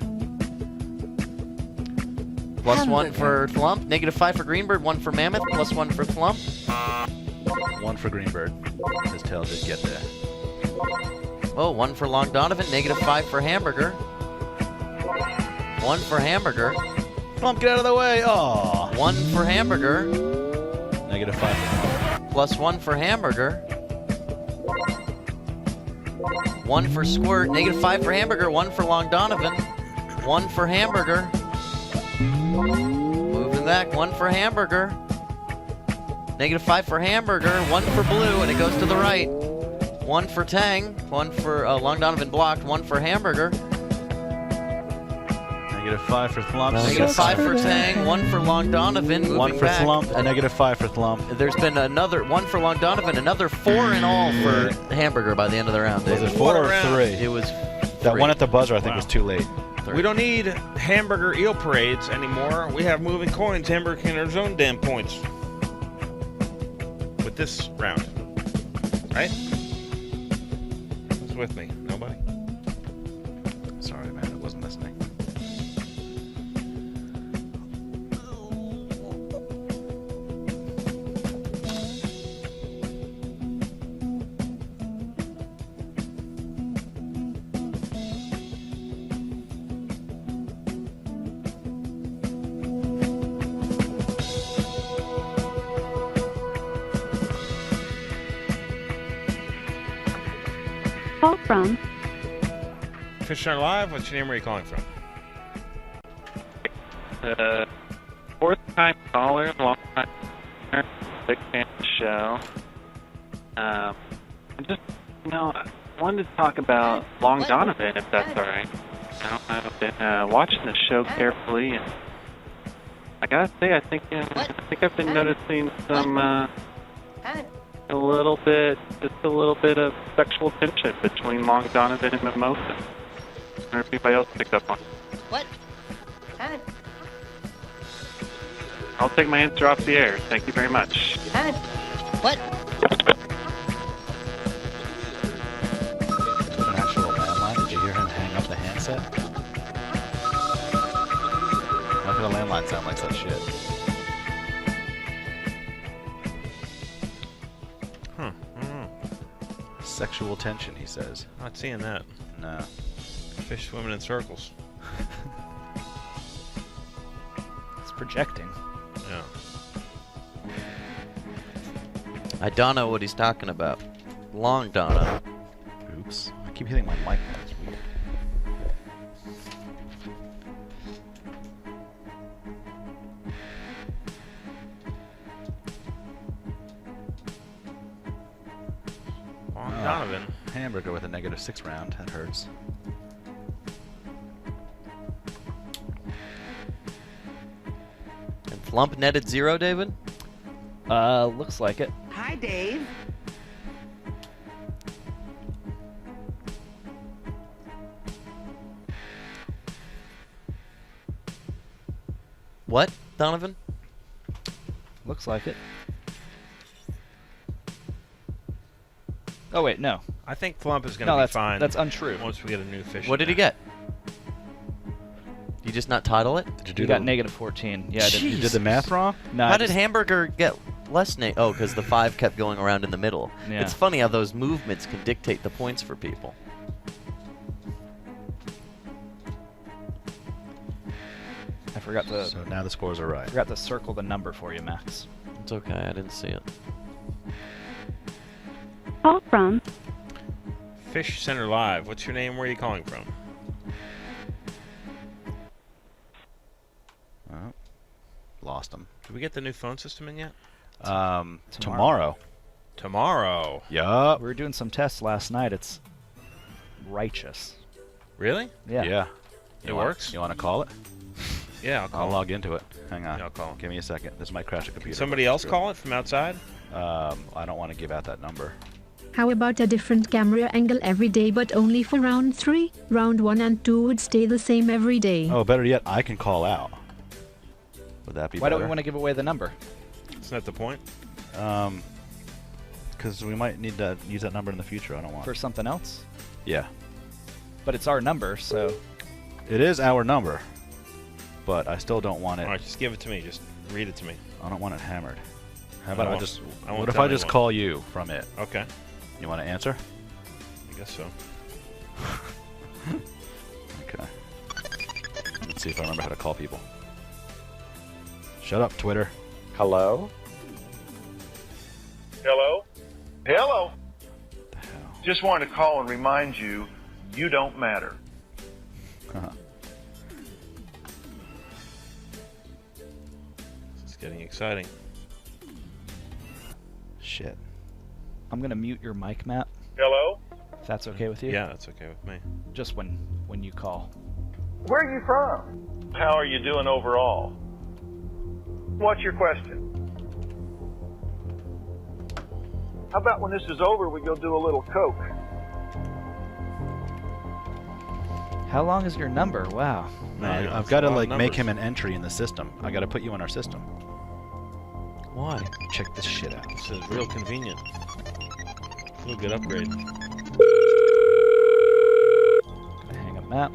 Plus 1 for Thump. -5 for Greenbird. 1 for Mammoth. Plus 1 for Thump.
1 for Greenbird. His tail did get there.
Oh, 1 for Long Donovan. -5 for Hamburger. 1 for Hamburger.
Thump, get out of the way! Aw.
1 for Hamburger.
-5 for Thump.
Plus 1 for Hamburger. 1 for Squirt. -5 for Hamburger. 1 for Long Donovan. 1 for Hamburger. Moving back. 1 for Hamburger. -5 for Hamburger. 1 for Blue, and it goes to the right. 1 for Tang. 1 for Long Donovan blocked. 1 for Hamburger.
-5 for Thump.
-5 for Tang. 1 for Long Donovan. Moving
1 for
back.
Thump. And -5 for Thump.
There's been another 1 for Long Donovan. Another 4 in all for Hamburger by the end of the round.
Was
David.
it 4 or
round.
3?
It was
That
3.
one at the buzzer, I think, was too late.
We don't need hamburger eel parades anymore. We have moving coins. Hamburger can earn his own damn points. With this round. Right? Who's with me? Nobody?
Sorry, man, I wasn't listening.
Call from
Fishcenter Live, what's your name? Where are you calling from?
Fourth time caller, long time listener, big fan of the show. I just, I wanted to talk about Long Donovan, if that's all right. I've been watching the show carefully, and I gotta say, I think I've been noticing some a little bit of sexual tension between Long Donovan and Mimosa. I wonder if anybody else picked up on it.
What?
I'll take my answer off the air. Thank you very much.
What?
An actual landline? Did you hear him hang up the handset? How could a landline sound like such shit?
I don't know.
Sexual tension, he says.
Not seeing that.
No.
Fish swimming in circles.
It's projecting.
Yeah.
I don't know what he's talking about. Long Donna.
Oops. I keep hitting my mic. That's weird.
Long Donovan.
Hamburger with a -6 round. That hurts.
And Flump netted 0, David?
Looks like it.
Hi, Dave.
What, Donovan?
Looks like it. Oh wait, no.
I think Flump is going
No,
to be
that's
fine.
that's untrue.
Once we get a new fish.
What did he get? You just not title it?
Did you do
You got negative 14. Yeah, I did.
You did the math wrong?
No,
How
I
did
just-
Hamburger get less Oh, because the 5 kept going around in the middle.
Yeah.
It's funny how those movements can dictate the points for people.
I forgot to.
So now the scores are right.
Forgot to circle the number for you, Max.
It's okay, I didn't see it.
Call from
Fishcenter Live. What's your name? Where are you calling from?
Oh, lost them.
Did we get the new phone system in yet?
Tomorrow.
Tomorrow.
Yup.
We were doing some tests last night. It's righteous.
Really?
Yeah.
Yeah.
It works?
You want to call it?
Yeah, I'll call
I'll
it.
log into it. Hang on.
Yeah, I'll call it.
Give me a second. This might crash a computer.
Somebody else call it from outside?
I don't want to give out that number.
How about a different camera angle every day but only for round 3? Round 1 and 2 would stay the same every day.
Oh, better yet, I can call out. Would that be
Why
better?
don't we want to give away the number?
Isn't that the point?
Because we might need to use that number in the future. I don't want.
For something else?
Yeah.
But it's our number, so.
It is our number, but I still don't want it.
All right, just give it to me. Just read it to me.
I don't want it hammered. How
I
about I
won't-
just?
I won't
What if
tell
I just
anyone.
call you from it?
Okay.
You want to answer?
I guess so.
Okay. Let's see if I remember how to call people. Shut up, Twitter.
Hello? Hello? Hello? Just wanted to call and remind you, you don't matter.
It's getting exciting.
Shit.
I'm going to mute your mic, Matt.
Hello?
If that's okay with you?
Yeah, that's okay with me.
Just when you call.
Where are you from? How are you doing overall? What's your question? How about when this is over, we go do a little coke?
How long is your number? Wow.
No,
Man,
I've
that's
got
a
to
lot of
like make
numbers.
him an entry in the system. I got to put you in our system.
Why?
Check this shit out.
This is real convenient. Real good upgrade.
Hang up, Matt.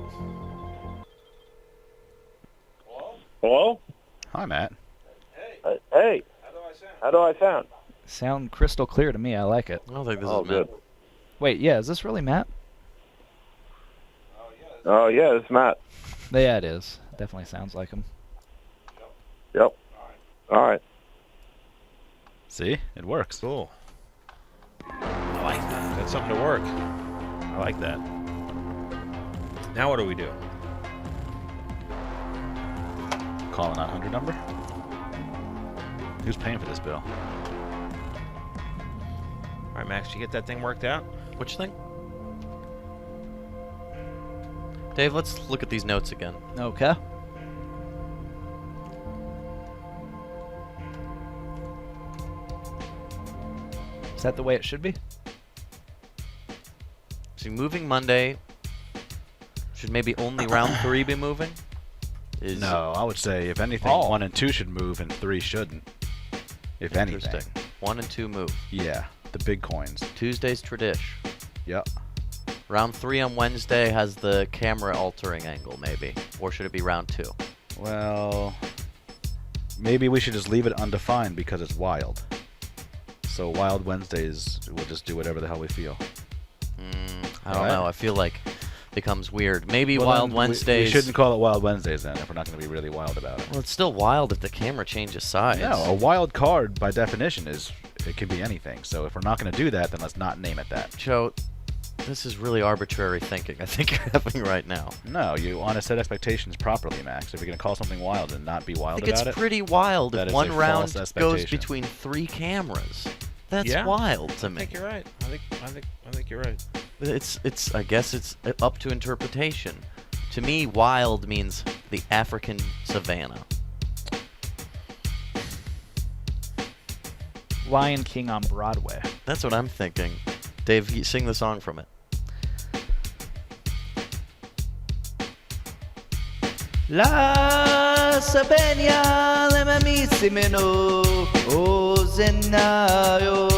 Hello?
Hi, Matt.
Hey. How do I sound?
Sound crystal clear to me. I like it.
I don't think this
Oh,
is Matt.
good.
Wait, yeah, is this really Matt?
Oh, yeah, it's Matt.
Yeah, it is. Definitely sounds like him.
Yep. All right.
See, it works.
Cool. I like that. That's something to work. I like that. Now what do we do?
Call an 900 number. Who's paying for this bill?
All right, Max, did you get that thing worked out?
Which thing? Dave, let's look at these notes again.
Okay. Is that the way it should be?
See, moving Monday. Should maybe only round 3 be moving?
No, I would say if anything,
Oh.
1 and 2 should move and 3 shouldn't. If anything.
Interesting. 1 and 2 move.
Yeah, the big coins.
Tuesday's tradish.
Yep.
Round 3 on Wednesday has the camera altering angle, maybe. Or should it be round 2?
Well, maybe we should just leave it undefined because it's wild. So Wild Wednesdays, we'll just do whatever the hell we feel.
I don't
Alright.
know. I feel like becomes weird. Maybe
Well,
Wild
then
Wednesdays.
We shouldn't call it Wild Wednesdays then if we're not going to be really wild about it.
Well, it's still wild if the camera changes sides.
No, a wild card by definition is it can be anything. So if we're not going to do that, then let's not name it that.
Joe, this is really arbitrary thinking I think you're having right now.
No, you want to set expectations properly, Max. If you're going to call something wild and not be
I
wild
think
about
it's
it,
pretty wild
that
if
is
one
a
round
false
goes
expectation.
between 3 cameras. That's
Yeah.
wild to
I
me.
think you're right. I think you're right.
It's I guess it's up to interpretation. To me, wild means the African savanna.
Lion King on Broadway.
That's what I'm thinking. Dave, you sing the song from it.
La Sabenia le mamissimo o zennaio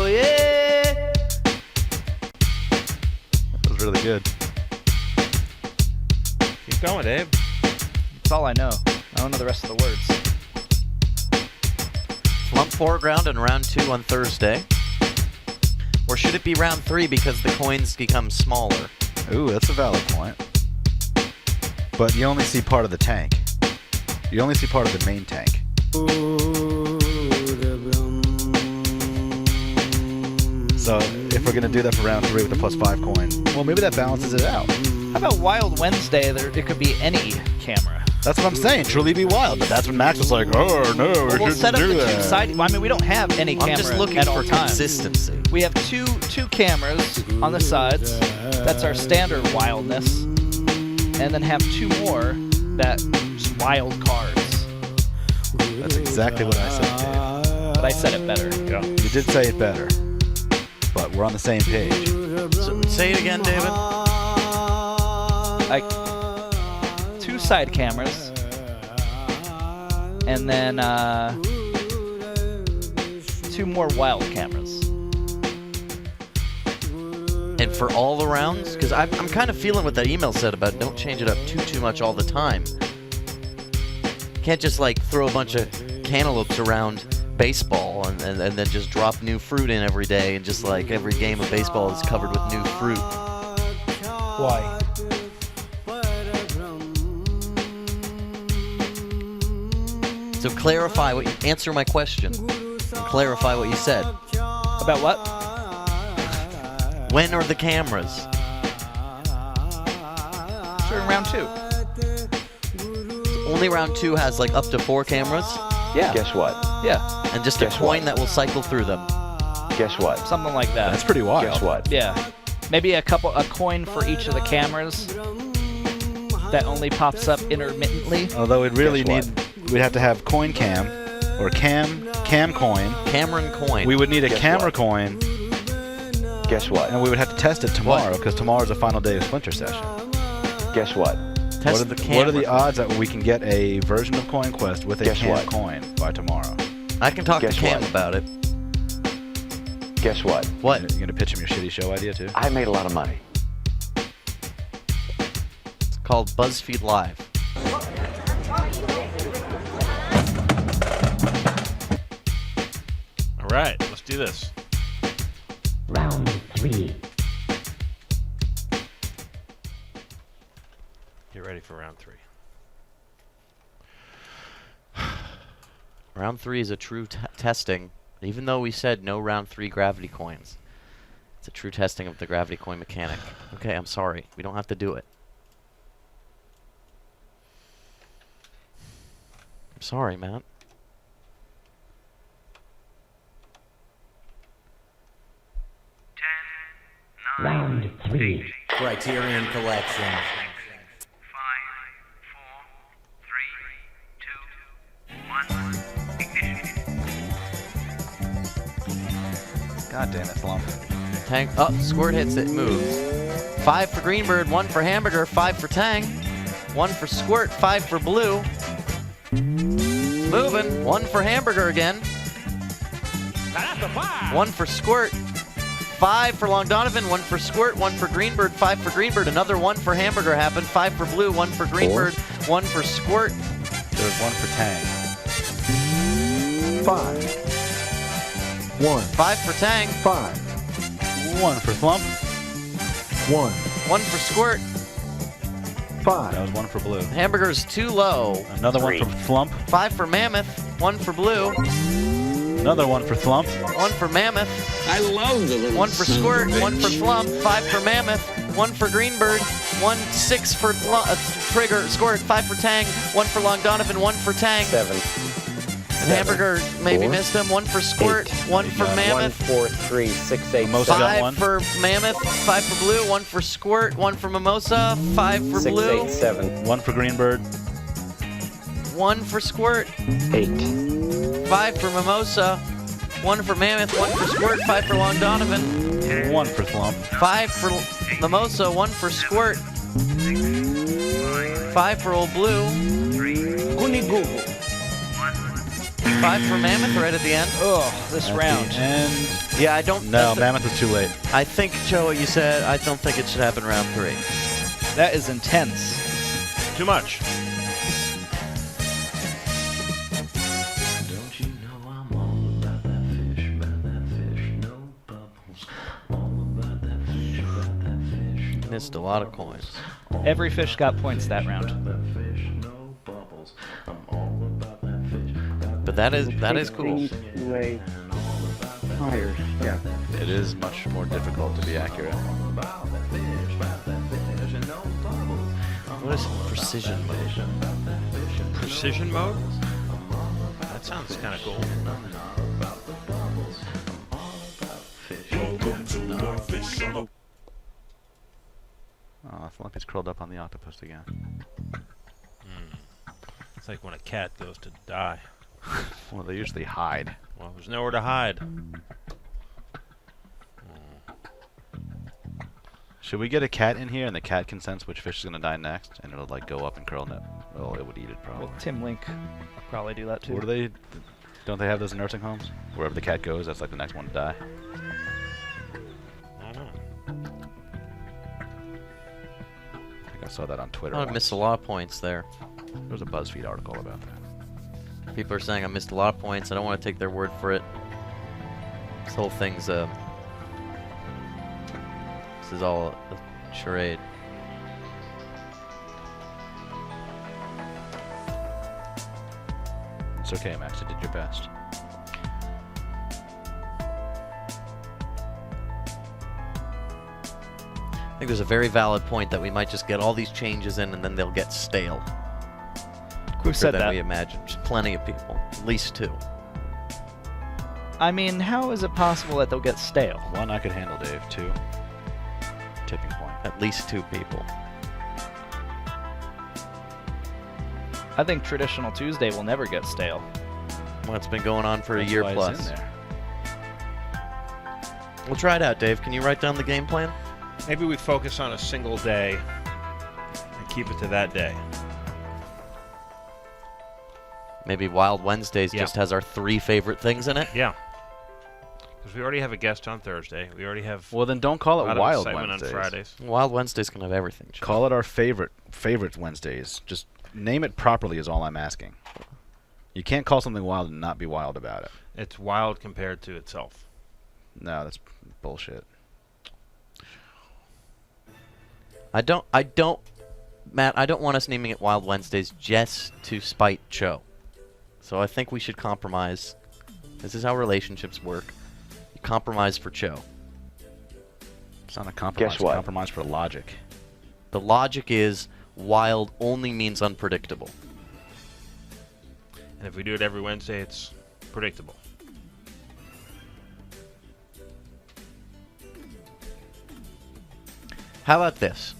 Really good.
Keep going, Dave.
That's all I know. I don't know the rest of the words.
Flump foreground in round 2 on Thursday. Or should it be round 3 because the coins become smaller?
Ooh, that's a valid point. But you only see part of the tank. You only see part of the main tank. So if we're gonna do that for round 3 with the +5 coin, well, maybe that balances it out.
How about Wild Wednesday? It could be any camera.
That's what I'm saying. Truly be wild. But that's when Max was like, "Oh no, we
We'll
shouldn't
set up
do
the
that."
two side. I mean, we don't have any camera
I'm just looking
at
for
all times.
consistency.
We have two cameras on the sides. That's our standard wildness, and then have 2 more that just wild cards.
That's exactly what I said, Dave.
But I said it better.
Yeah.
You did say it better. But we're on the same page.
So say it again, David.
Like 2 side cameras, and then 2 more wild cameras.
And for all the rounds? Because I'm kind of feeling what that email said about don't change it up too much all the time. Can't just like throw a bunch of cantaloupes around baseball and then just drop new fruit in every day and just like every game of baseball is covered with new fruit.
Why?
So clarify what you answer my question. And clarify what you said.
About what?
When are the cameras?
Sure, in round 2.
Only round 2 has like up to 4 cameras?
Yeah.
Guess what?
Yeah.
And just a coin that will cycle through them.
Guess what?
Something like that.
That's pretty wild.
Guess what?
Yeah. Maybe a coin for each of the cameras that only pops up intermittently.
Although we'd really
Guess
we'd have to have coin cam or cam coin.
Cameron coin.
We would need a
Guess
camera
what?
coin,
Guess what?
and we would have to test it tomorrow because tomorrow's the final day of Splinter Session.
Guess what?
Test
What are,
the
what are the
camera.
odds that we can get a version of Coin Quest with a
Guess
cam
what?
coin by tomorrow?
I can talk
Guess
to Cam
what?
about it.
Guess what?
What?
You gonna pitch him your shitty show idea too?
I made a lot of money.
It's called BuzzFeed Live.
All right, let's do this.
Round 3.
Get ready for round 3.
Round 3 is a true testing. Even though we said no round 3 gravity coins, it's a true testing of the gravity coin mechanic. Okay, I'm sorry. We don't have to do it. I'm sorry, Matt.
Round 3.
Criterion Collection.
5, 4, 3, 2, 1. Ignition.
God damn it, Flump.
Tang. Oh, squirt hits it, moves. 5 for Greenbird, 1 for Hamburger, 5 for Tang, 1 for Squirt, 5 for Blue. Moving. 1 for Hamburger again. 1 for Squirt. 5 for Long Donovan, 1 for Squirt, 1 for Greenbird, 5 for Greenbird. Another 1 for Hamburger happened. 5 for Blue, 1 for Greenbird, 1 for Squirt.
There was 1 for Tang.
5. 1.
5 for Tang.
5.
1 for Flump.
1.
1 for Squirt.
5.
That was 1 for Blue.
Hamburger's too low.
Another 1 for Flump.
5 for Mammoth, 1 for Blue.
Another 1 for Flump.
1 for Mammoth.
I love the little
1 for Squirt, 1 for Flump, 5 for Mammoth, 1 for Greenbird, 6 for Trigger, Squirt, 5 for Tang, 1 for Long Donovan, 1 for Tang.
7.
And Hamburger maybe missed him. 1 for Squirt, 1 for Mammoth,
4, 3, 6, 8.
Mimosa got
5
1.
for Mammoth, 5 for Blue, 1 for Squirt, 1 for Mimosa, 5 for
6,
Blue,
8, 7.
1 for Greenbird.
1 for Squirt,
8.
5 for Mimosa, 1 for Mammoth, 1 for Squirt, 5 for Long Donovan,
1 for Flump.
5 for Mimosa, 1 for Squirt, 5 for Old Blue,
Goonie Google.
5 for Mammoth right at the end.
Oh, this round.
And
Yeah, I don't.
no, Mammoth was too late.
I think, Joe, you said I don't think it should happen round 3.
That is intense.
Too much.
Don't you know I'm all about that fish, no bubbles. All about that fish,
Missed a lot of coins.
Every fish got points that round.
no bubbles. I'm all about that fish.
But that is cool.
Way higher. Yeah.
It is much more difficult to be accurate.
What is precision mode?
Precision mode? That sounds kind of cool.
Oh, Flumpy's curled up on the octopus again.
It's like when a cat goes to die.
Well, they usually hide.
Well, there's nowhere to hide.
Should we get a cat in here and the cat can sense which fish is gonna die next, and it'll like go up and curl it? Well, it would eat it probably.
Well, Tim Link probably do that too.
What do they? Don't they have those in nursing homes? Wherever the cat goes, that's like the next one to die.
I don't know.
I think I saw that on Twitter.
I
once.
missed a lot of points there.
There was a BuzzFeed article about that.
People are saying I missed a lot of points. I don't want to take their word for it. This whole thing's this is all a charade.
It's okay, Max. You did your best.
I think there's a very valid point that we might just get all these changes in and then they'll get stale.
Who said
than
that?
we imagined. Just plenty of people. At least 2.
I mean, how is it possible that they'll get stale?
1 I could handle, Dave. 2. Tipping point.
At least 2 people.
I think Traditional Tuesday will never get stale.
Well, it's been going on for
That's
a year
why
plus.
It's in there.
We'll try it out, Dave. Can you write down the game plan?
Maybe we focus on a single day and keep it to that day.
Maybe Wild Wednesdays
Yeah.
just has our 3 favorite things in it?
Yeah. Because we already have a guest on Thursday. We already have
Well, then don't call
a
it
lot of
Wild
excitement
Wednesdays.
on Fridays.
Wild Wednesdays can have everything. Joe.
Call it our favorite Wednesdays. Just name it properly is all I'm asking. You can't call something wild and not be wild about it.
It's wild compared to itself.
No, that's bullshit.
Matt, I don't want us naming it Wild Wednesdays just to spite Joe. So I think we should compromise. This is how relationships work. You compromise for Joe.
It's not a compromise.
Guess what?
It's a compromise for logic.
The logic is wild only means unpredictable.
And if we do it every Wednesday, it's predictable.
How about this?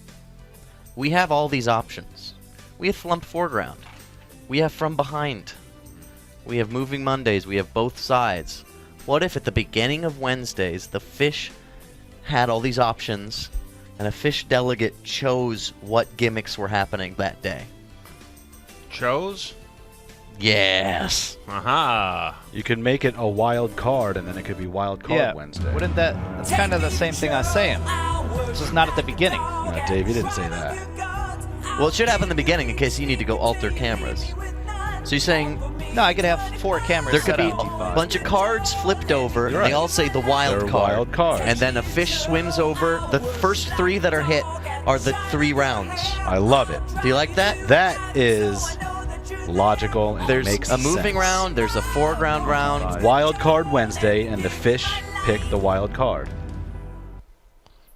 We have all these options. We have Flump Foreground. We have From Behind. We have Moving Mondays. We have both sides. What if at the beginning of Wednesdays, the fish had all these options, and a fish delegate chose what gimmicks were happening that day?
Chose?
Yes.
Aha.
You could make it a wild card, and then it could be Wild Card Wednesday.
Wouldn't that's kind of the same thing I was saying. It's just not at the beginning.
No, Dave, you didn't say that.
Well, it should happen in the beginning in case you need to go alter cameras. So you're saying
No, I could have 4 cameras
there could
set
be
up.
a bunch of cards flipped over,
You're
and they
right.
all say the wild
They're
card.
wild cards.
And then a fish swims over. The first 3 that are hit are the 3 rounds.
I love it.
Do you like that?
That is logical and
There's
makes
a moving
sense.
round, there's a foreground round.
Wild Card Wednesday, and the fish pick the wild card.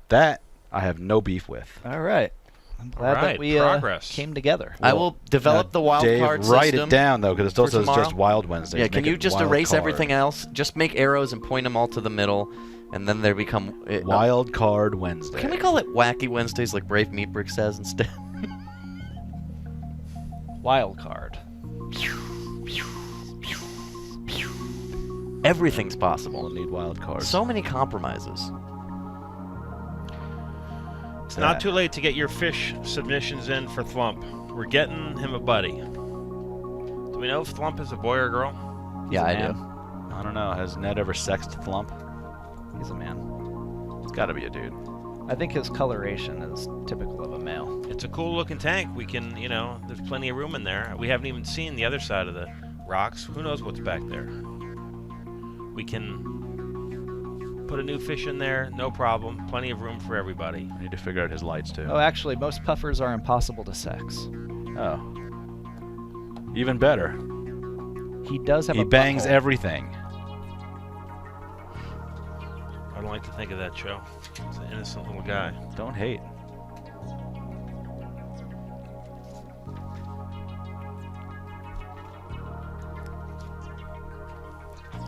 That I have no beef with.
All right. I'm glad
All
that
right,
we
progress.
came together.
I will develop the wild
Dave,
card
write
system
it down, though, because it still
for
says
tomorrow.
just Wild Wednesday.
Yeah, can
Make
you
it
just
wild
erase
card.
everything else? Just make arrows and point them all to the middle, and then they become...
Wild Card Wednesday.
Can we call it Wacky Wednesdays like Brave Meatbrick says instead?
Wild card.
Everything's possible.
We'll need wild cards.
So many compromises.
It's not too late to get your fish submissions in for Thwump. We're getting him a buddy. Do we know if Thwump is a boy or girl?
Yeah, I
man.
do.
I don't know. Has Ned ever sexed Flump?
He's a man.
It's got to be a dude.
I think his coloration is typical of a male.
It's a cool looking tank. We can, there's plenty of room in there. We haven't even seen the other side of the rocks. Who knows what's back there? We can put a new fish in there, no problem. Plenty of room for everybody.
I need to figure out his lights too.
Oh, actually, most puffers are impossible to sex.
Oh. Even better.
He does have
He
a
bangs
butthole.
everything.
I don't like to think of that, Joe. He's an innocent little guy.
Don't hate.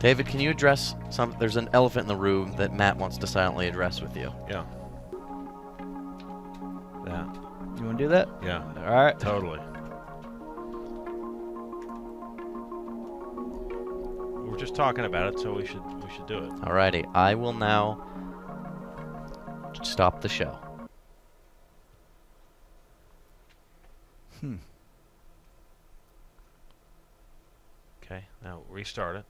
David, can you address some? There's an elephant in the room that Matt wants to silently address with you.
Yeah. Yeah.
You want to do that?
Yeah.
All right.
Totally. We're just talking about it, so we should do it.
Alrighty, I will now stop the show.
Okay. Now restart it.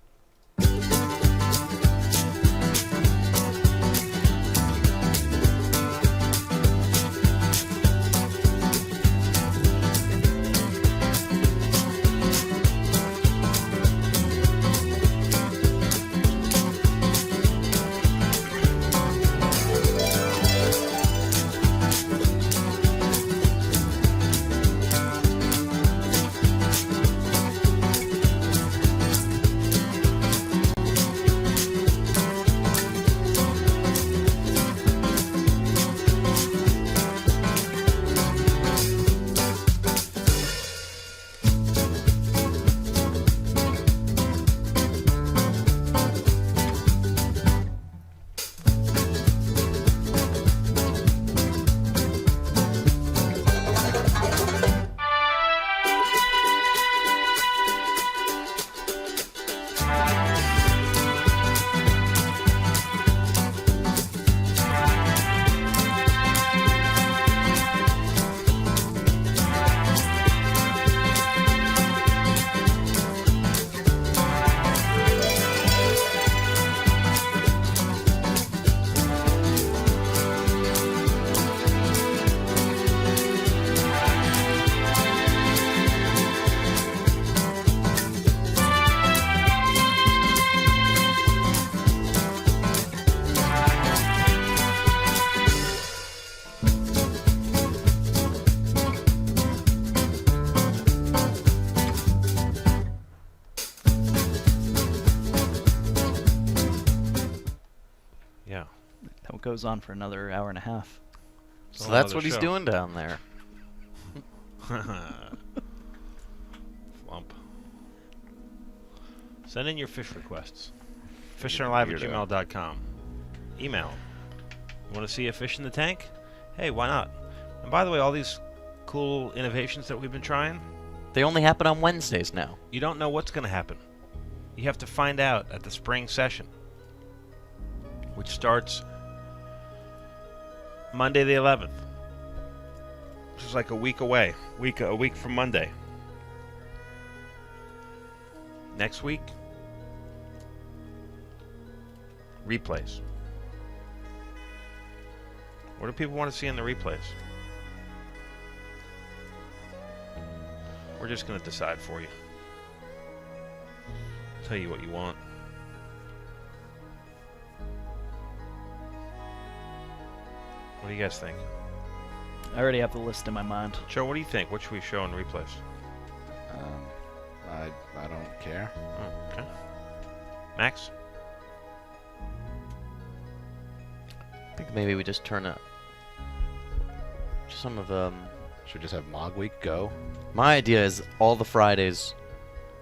Goes on for another hour and a half.
So that's what he's doing down there.
Flump. Send in your fish requests. Fishcenterlive@gmail.com. Email. You want to see a fish in the tank? Hey, why not? And by the way, all these cool innovations that we've been trying,
they only happen on Wednesdays now.
You don't know what's going to happen. You have to find out at the spring session, which starts Monday the 11th, which is like a week away. A week from Monday. Next week, replays. What do people want to see in the replays? We're just going to decide for you. Tell you what you want. What do you guys think?
I already have the list in my mind.
Joe, what do you think? What should we show in replays?
I don't care.
Oh, okay. Max?
I think maybe we just turn up some of
Should we just have Mog Week go?
My idea is all the Fridays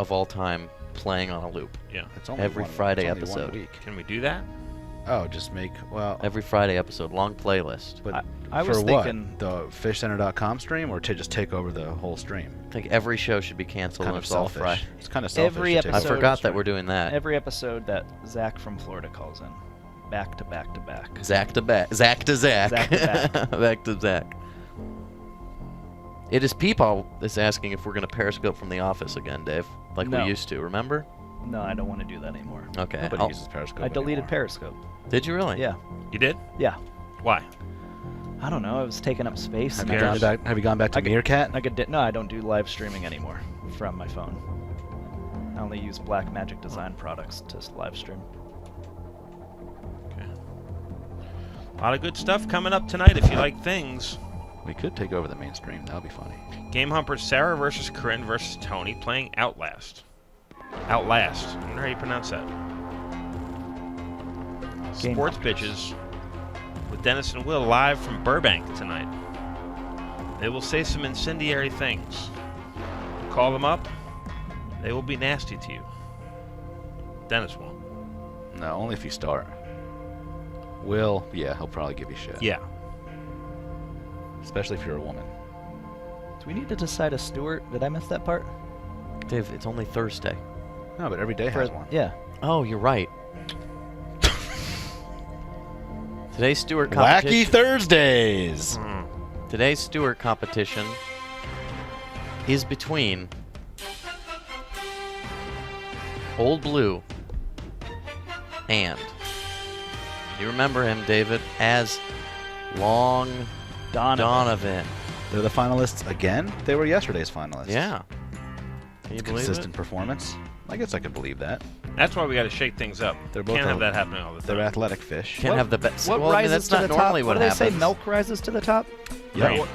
of all time playing on a loop.
Yeah.
It's only
every
one,
Friday
it's only
episode.
1 week.
Can we do that?
Oh, just make
every Friday episode, long playlist.
But
I was
for
thinking
what? The Fishcenter.com stream, or to just take over the whole stream?
I think every show should be canceled.
Kind
and
of
it's all
selfish.
Friday.
It's kind of selfish.
Every
to take
episode.
over
I forgot
the
that we're doing that.
Every episode that Zach from Florida calls in, back to back to back.
Zach to back. Zach to Zach.
Zach to Zach.
Back to Zach. It is Peepaw that's asking if we're going to Periscope from the office again, Dave. Like
No.
we used to, remember?
No, I don't want to do that anymore.
Okay.
Nobody uses Periscope
I deleted
anymore.
Periscope.
Did you really?
Yeah.
You did?
Yeah.
Why?
I don't know. It was taking up space.
Have
and
you
I
gone
just-
back? Have you gone back to Meerkat?
No, I don't do live streaming anymore from my phone. I only use Black Magic Design products to live stream.
Okay. A lot of good stuff coming up tonight if you like things.
We could take over the mainstream. That would be funny.
Game Humper Sarah versus Corinne versus Tony playing Outlast. Outlast. I wonder how you pronounce that.
Game
Sports Bitches with Dennis and Will live from Burbank tonight. They will say some incendiary things. Call them up. They will be nasty to you. Dennis won't.
No, only if you start. Will, yeah, he'll probably give you shit.
Yeah.
Especially if you're a woman.
Do we need to decide a steward? Did I miss that part?
Dave, it's only Thursday.
No, but every day has one.
Yeah.
Oh, you're right. Today's Stewart
Wacky
competition.
Thursdays!
Today's Stewart competition is between Old Blue and, you remember him, David, as Long Donovan.
They're the finalists again? They were yesterday's finalists.
Yeah. Can you
It's
believe
consistent
it?
performance. I guess I could believe that.
That's why we got to shake things up.
They're both
Can't have that happening all the time.
They're athletic fish.
Can't have the best.
What
Well, I mean,
rises
that's
to
not
the top?
normally
What
what
do they
happens.
say? Milk rises to the top?
Yeah.
Right.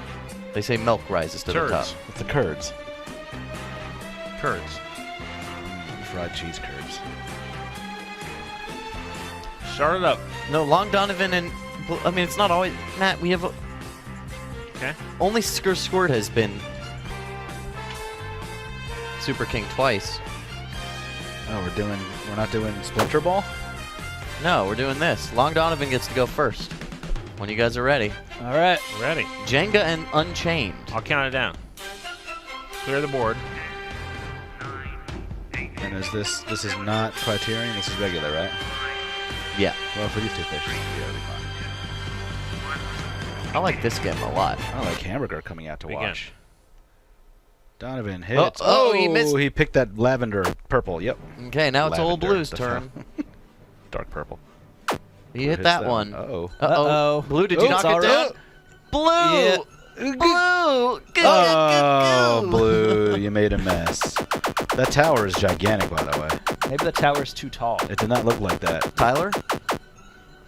They say milk rises to the
Turds.
top.
It's the curds.
Curds.
Fried cheese curds.
Start it up.
No, Long Donovan and I mean, it's not always Matt. We have
Okay.
only Squirt has been Super King twice.
Oh, we're not doing Splinter Ball?
No, we're doing this. Long Donovan gets to go first. When you guys are ready.
All right.
Ready.
Jenga and Unchained.
I'll count it down. Clear the board.
And this is not Criterion, this is regular, right?
Yeah.
Well, for these two fishes, yeah, it'll be fine.
I like this game a lot.
I like Hamburger coming out to
Begin.
watch. Donovan hits.
Oh, he missed.
He picked that lavender purple. Yep.
Okay, now it's Old
Lavender,
Blue's
the
turn.
Dark purple.
He
Blue
hit
hits
that
that
one.
one. Uh-oh.
Uh-oh. Blue, did you knock it down? Blue!
Yeah.
Blue!
Oh, Blue, you made a mess. That tower is gigantic, by the way.
Maybe the tower's too tall.
It did not look like that.
Tyler?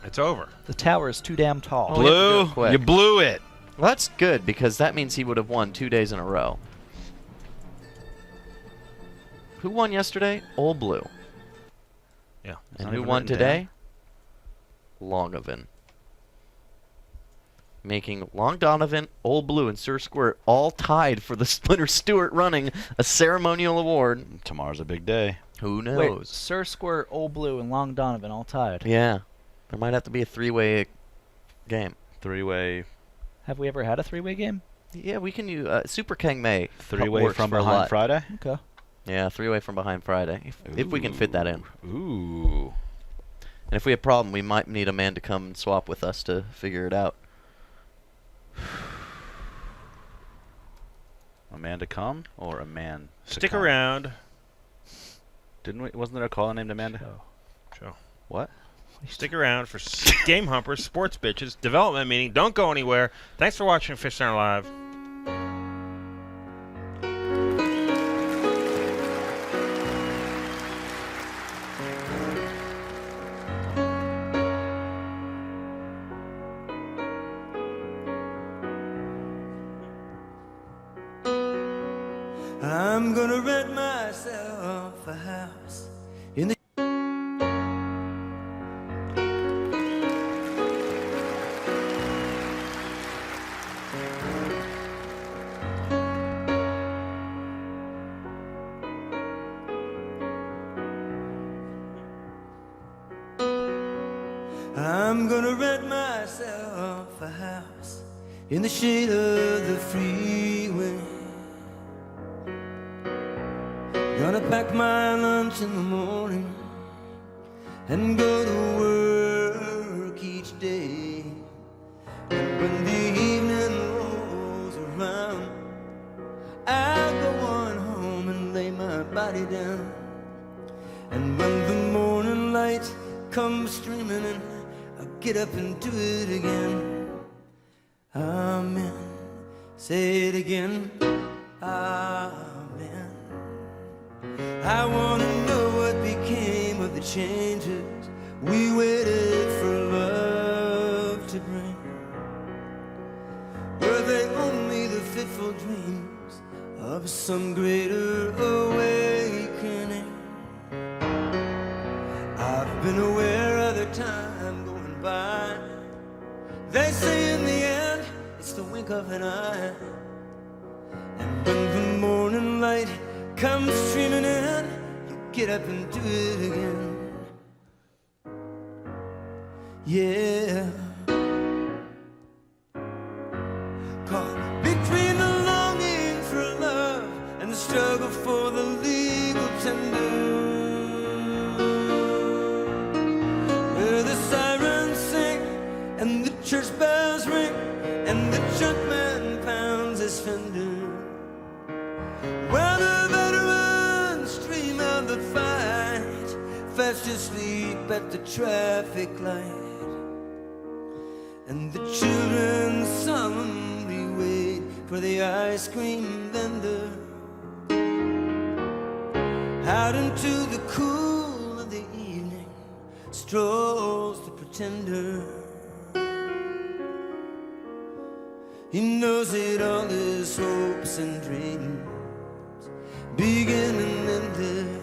It's over.
The tower is too damn tall.
Oh, we have to do
Blue,
it quick.
you blew it.
Well, that's good, because that means he would have won 2 days in a row. Who won yesterday? Old Blue.
Yeah.
It's
And
not
who
even
won
written
today? Longovan. Making Long Donovan, Old Blue, and Sir Squirt all tied for the Splinter Stewart running a ceremonial award.
Tomorrow's a big day.
Who knows?
Wait, Sir Squirt, Old Blue, and Long Donovan all tied.
Yeah. There might have to be a three-way game.
Three-way.
Have we ever had a three-way game?
Yeah, we can use Super King May.
Three-way
works
from
for a
behind
lot.
Friday?
Okay.
Yeah, three-way from behind Friday, if we can fit that in.
Ooh.
And if we have a problem, we might need a man to come and swap with us to figure it out.
A man to come or a man to
Stick
come?
around.
Didn't we? Wasn't there a caller named Amanda?
Joe.
What?
Stick around for Game Humpers, Sports Bitches, development meeting. Don't go anywhere. Thanks for watching Fishcenter Live.
I'm gonna rent myself a house in the I'm gonna rent myself a house in the shade of the freeway. Gonna pack my lunch in the morning and go to work each day. And when the evening rolls around, I'll go on home and lay my body down and I'll get up and do it again. Amen. Say it again. Amen. I want to know what became of the changes we waited for love to bring. Were they only the fitful dreams of some greater awakening? I've been aware of the time going by. They say in the end it's the wink of an eye. And when the morning light comes streaming in, you get up and do it again. Yeah. Caught between the longing for love and the struggle for the legal tender, where the sirens sing and the church bells ring and the junkman pounds his fender, where the veterans dream of the fight, fast asleep at the traffic light, and the children solemnly wait for the ice cream vendor. Out into the cool of the evening strolls the pretender. He knows it all, his hopes and dreams begin and end there.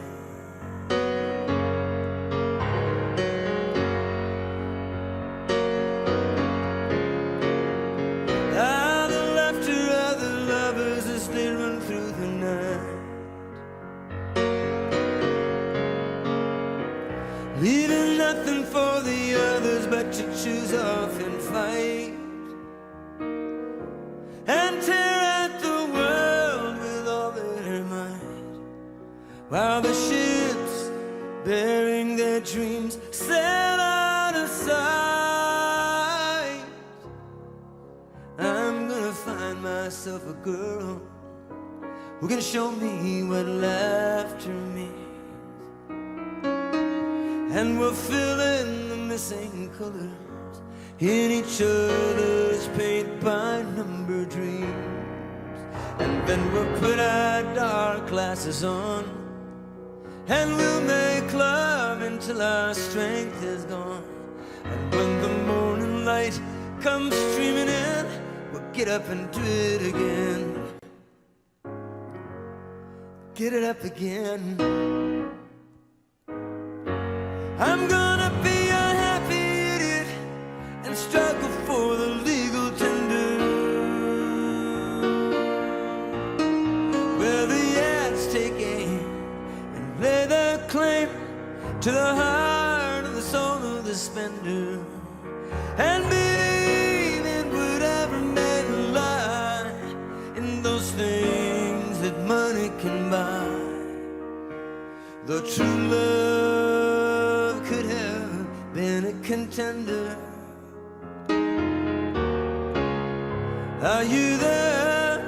Ah, the laughter of the lovers as they run through the night, leaving nothing for the others but to choose off and fight and tear at the world with all their might, while the ships bearing their dreams sail out of sight. I'm gonna find myself a girl who can show me what laughter means, and we'll fill in the missing colors in each other's paint by number dreams. And then we'll put our dark glasses on and we'll make love until our strength is gone. And when the morning light comes streaming in, we'll get up and do it again. Get it up again. I'm gonna be a happy idiot and struggle for the legal tender, where the ads take aim and lay their claim to the heart of the soul of the spender, and believe in whatever may lie in those things that money can buy. Though true love could have been a contender. Are you there?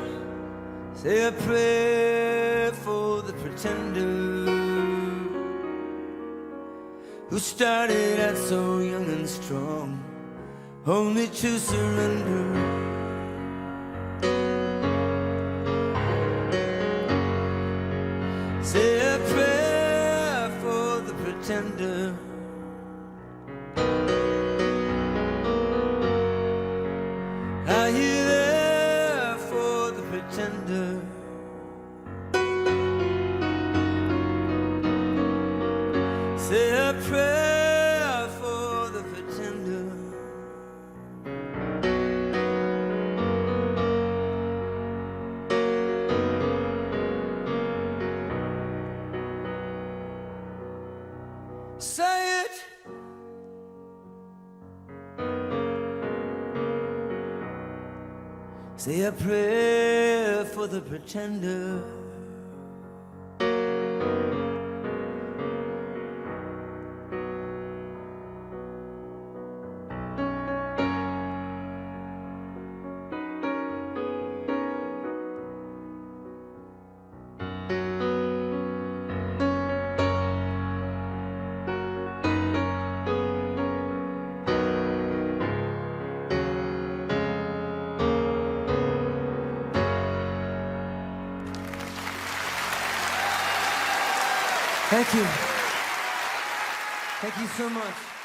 Say a prayer for the pretender who started out so young and strong, only to surrender. Say a prayer for the pretender. Are you there for the pretender? Say a prayer for the pretender. Say it. Say a prayer for the pretender. Thank you. Thank you so much.